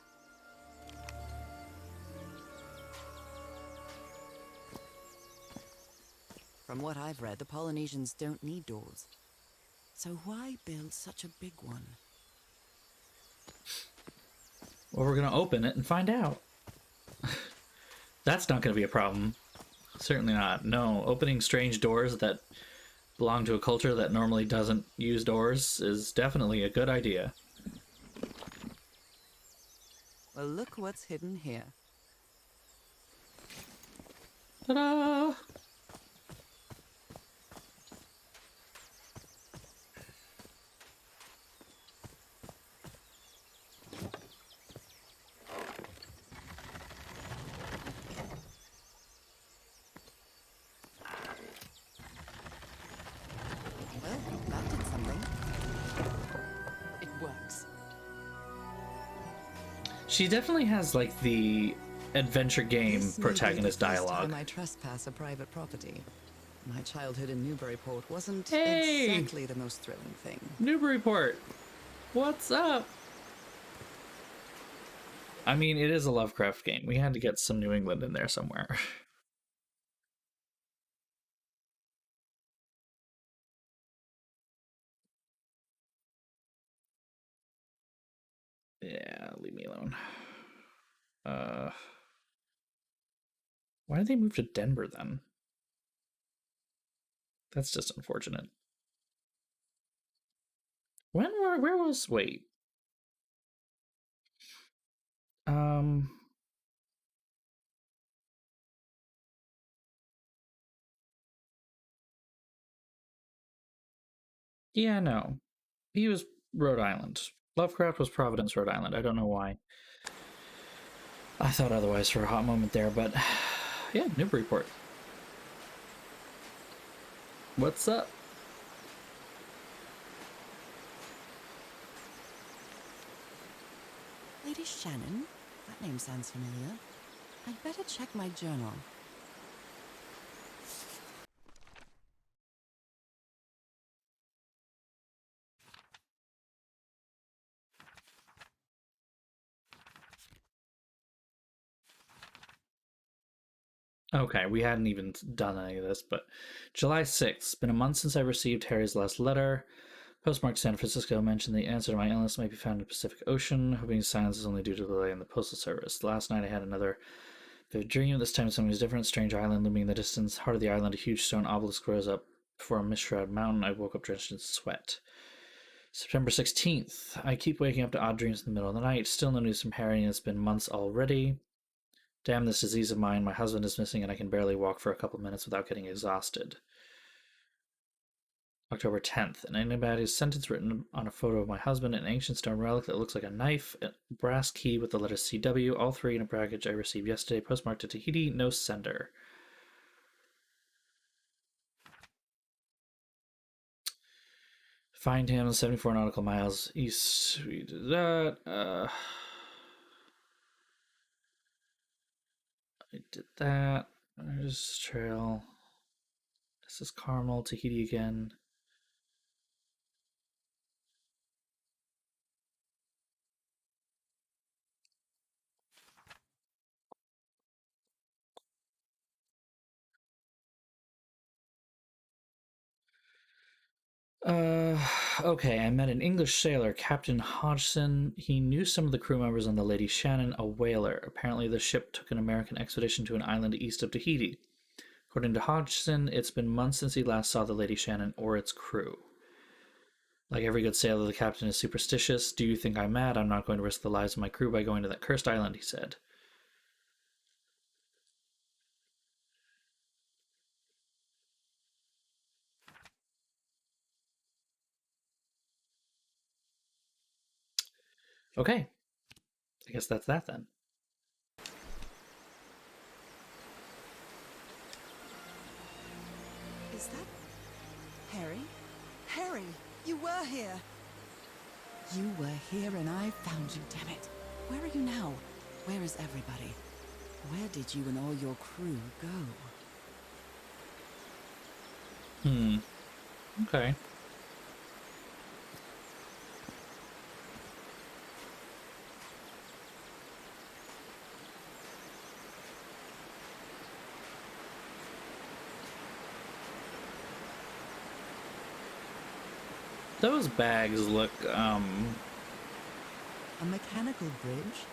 From what I've read, the Polynesians don't need doors. So why build such a big one? Well, we're gonna open it and find out. That's not gonna be a problem. Certainly not. No, opening strange doors that belong to a culture that normally doesn't use doors is definitely a good idea. Well, look what's hidden here. Ta-da! Well, that did something. It works. She definitely has like the adventure game This may be protagonist the first dialogue. time I trespass a private property. My childhood in Newburyport wasn't Hey! exactly the most thrilling thing. Newburyport, what's up? I mean, it is a Lovecraft game. We had to get some New England in there somewhere. Yeah, leave me alone. Why did they move to Denver then? That's just unfortunate. Where was, wait. Yeah, no. He was Rhode Island. Lovecraft was Providence, Rhode Island. I don't know why. I thought otherwise for a hot moment there, but yeah, Newburyport. What's up? Lady Shannon? That name sounds familiar. I'd better check my journal. Okay, we hadn't even done any of this, but July 6th. Been a month since I received Harry's last letter. Postmark San Francisco mentioned the answer to my illness might be found in the Pacific Ocean. Hoping silence is only due to the delay in the postal service. Last night I had another vivid dream. This time something was different. Strange island looming in the distance. Heart of the island, a huge stone obelisk rose up before a mist-shrouded mountain. I woke up drenched in sweat. September 16th. I keep waking up to odd dreams in the middle of the night. Still no news from Harry, and it's been months already. Damn this disease of mine. My husband is missing, and I can barely walk for a couple minutes without getting exhausted. October 10th. An enigmatic sentence written on a photo of my husband, an ancient stone relic that looks like a knife, a brass key with the letter CW, all three in a package I received yesterday, postmarked to Tahiti, no sender. Find him 74 nautical miles east. We did that. I did that. There's trail. This is Carmel, Tahiti again. Okay, I met an English sailor, Captain Hodgson. He knew some of the crew members on the Lady Shannon, a whaler. Apparently, the ship took an American expedition to an island east of Tahiti. According to Hodgson, it's been months since he last saw the Lady Shannon or its crew. Like every good sailor, the captain is superstitious. Do you think I'm mad? I'm not going to risk the lives of my crew by going to that cursed island, he said. Okay, I guess that's that then. Is that Harry? Harry, you were here! You were here and I found you, damn it. Where are you now? Where is everybody? Where did you and all your crew go? Okay. Those bags look, A mechanical bridge?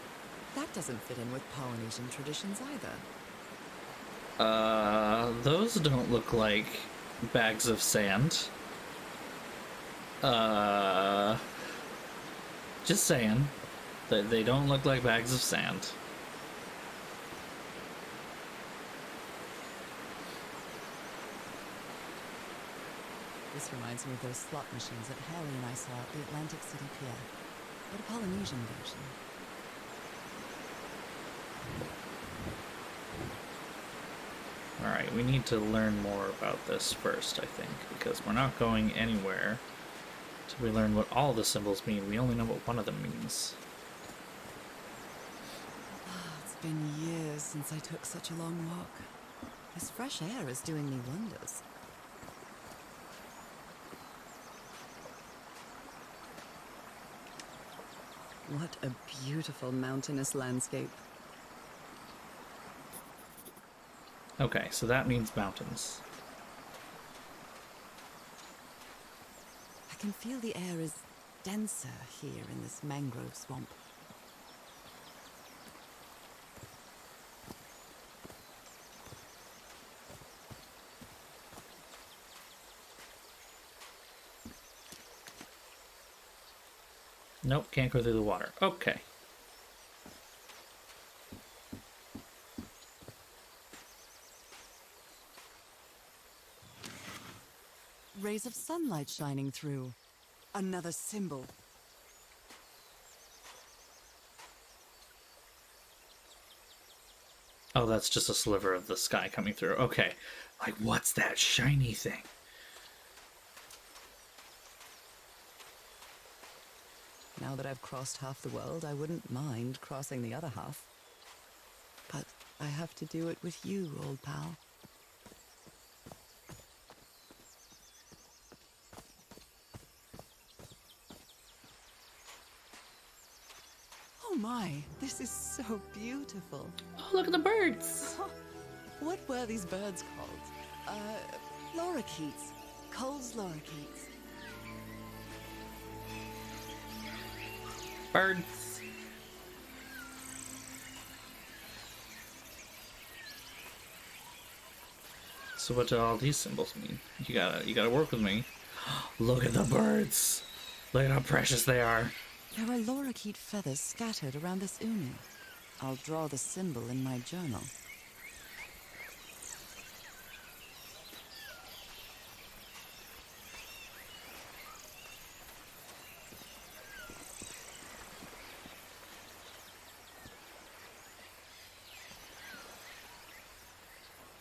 That doesn't fit in with Polynesian traditions either. those don't look like bags of sand. Just saying. They don't look like bags of sand. This reminds me of those slot machines that Harry and I saw at the Atlantic City Pier, but a Polynesian version. Alright, we need to learn more about this first, I think, because we're not going anywhere till we learn what all the symbols mean. We only know what one of them means. It's been years since I took such a long walk. This fresh air is doing me wonders. What a beautiful mountainous landscape. Okay, so that means mountains. I can feel the air is denser here in this mangrove swamp. Nope, can't go through the water. Okay. Rays of sunlight shining through. Another symbol. Oh, that's just a sliver of the sky coming through. Okay. Like, what's that shiny thing? Now that I've crossed half the world, I wouldn't mind crossing the other half. But I have to do it with you, old pal. Oh my, this is so beautiful. Oh, look at the birds. What were these birds called? Lorikeets. Cole's lorikeets. Birds. So what do all these symbols mean? You gotta work with me. Look at the birds. Look at how precious they are. There are lorikeet feathers scattered around this uni. I'll draw the symbol in my journal.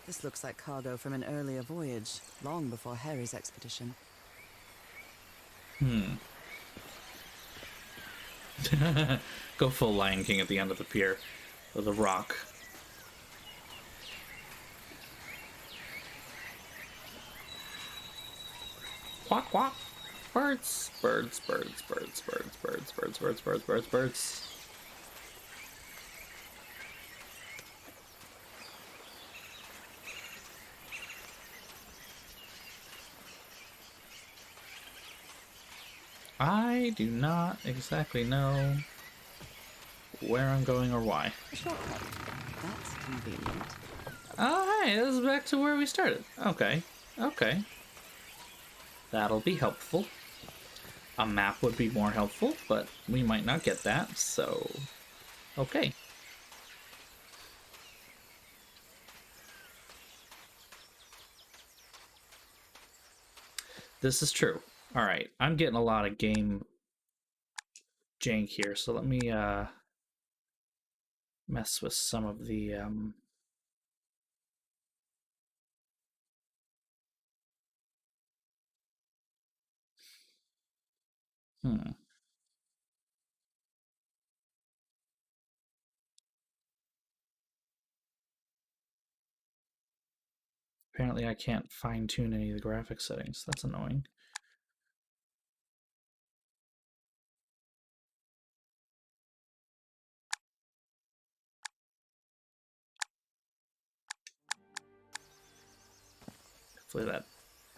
This looks like cargo from an earlier voyage, long before Harry's expedition. Go full Lion King at the end of the pier. Or the rock. Quack quack. Birds. Birds, birds, birds, birds, birds, birds, birds, birds, birds, birds. I do not exactly know where I'm going or why. A shortcut. That's convenient. Oh, hey, this is back to where we started. Okay, okay. That'll be helpful. A map would be more helpful, but we might not get that, so... Okay. This is true. Alright, I'm getting a lot of game jank here, so let me mess with some of the Apparently I can't fine-tune any of the graphic settings. That's annoying. Hopefully that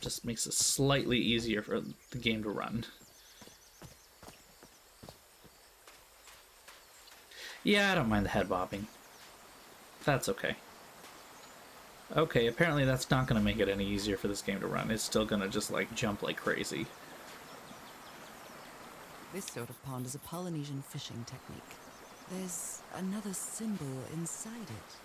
just makes it slightly easier for the game to run. Yeah, I don't mind the head bobbing. That's okay. Okay, apparently that's not going to make it any easier for this game to run. It's still going to just, like, jump like crazy. This sort of pond is a Polynesian fishing technique. There's another symbol inside it.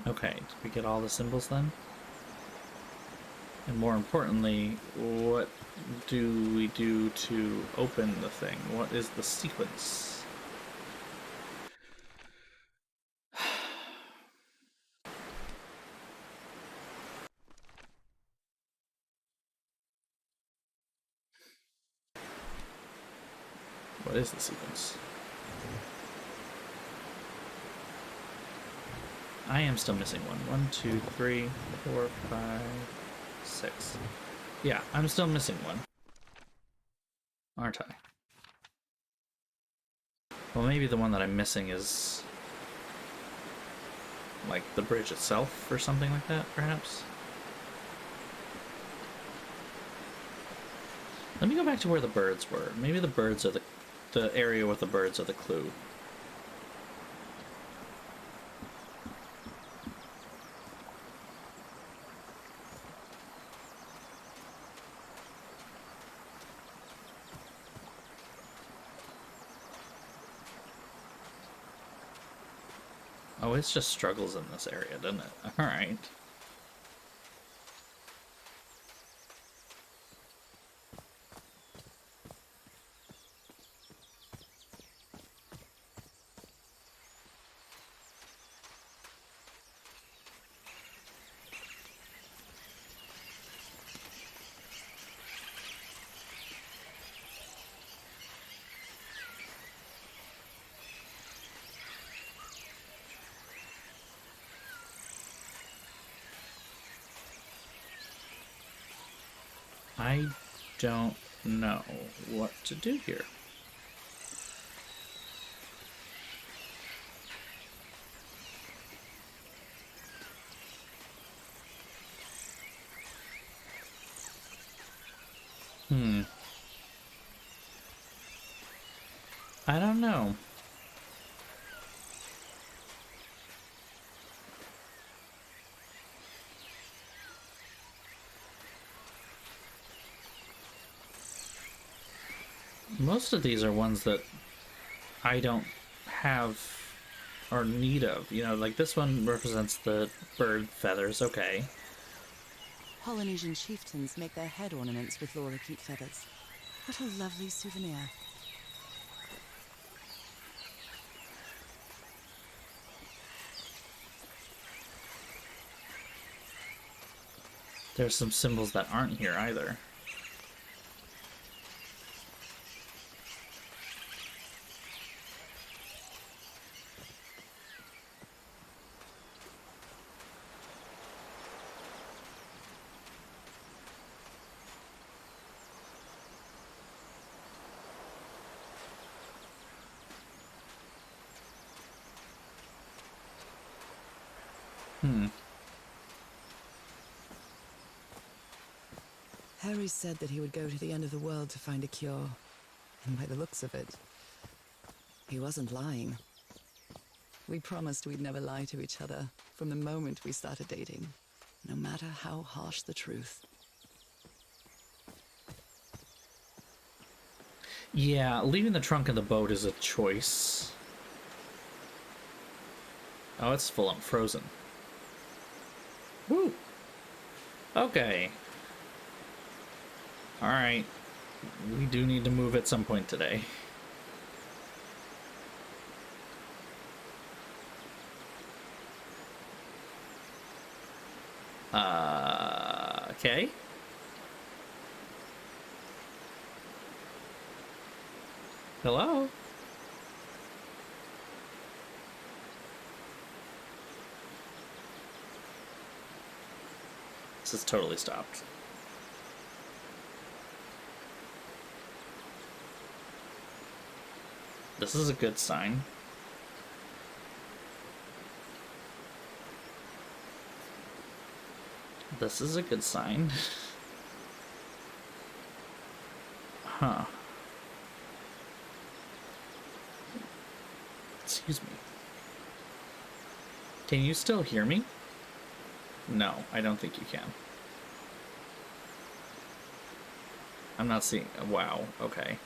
Okay, did we get all the symbols then? And more importantly, what do we do to open the thing? What is the sequence? What is the sequence? I am still missing one. 1, 2, 3, 4, 5, 6. Yeah, I'm still missing one. Aren't I? Well, maybe the one that I'm missing is... like the bridge itself or something like that, perhaps? Let me go back to where the birds were. Maybe the birds are the area with the birds are the clue. Oh, it's just struggles in this area, doesn't it? All right. I don't know what to do here. I don't know. Most of these are ones that I don't have or need of. You know, like this one represents the bird feathers. Okay. Polynesian chieftains make their head ornaments with lorikeet feathers. What a lovely souvenir. There's some symbols that aren't here either. Harry said that he would go to the end of the world to find a cure. And by the looks of it, he wasn't lying. We promised we'd never lie to each other from the moment we started dating, no matter how harsh the truth. Yeah, leaving the trunk in the boat is a choice. Oh, it's full on frozen. Woo! Okay. Alright. We do need to move at some point today. Okay. Hello? This is totally stopped. This is a good sign. This is a good sign. Huh. Excuse me. Can you still hear me? No, I don't think you can. I'm not seeing... Wow, okay.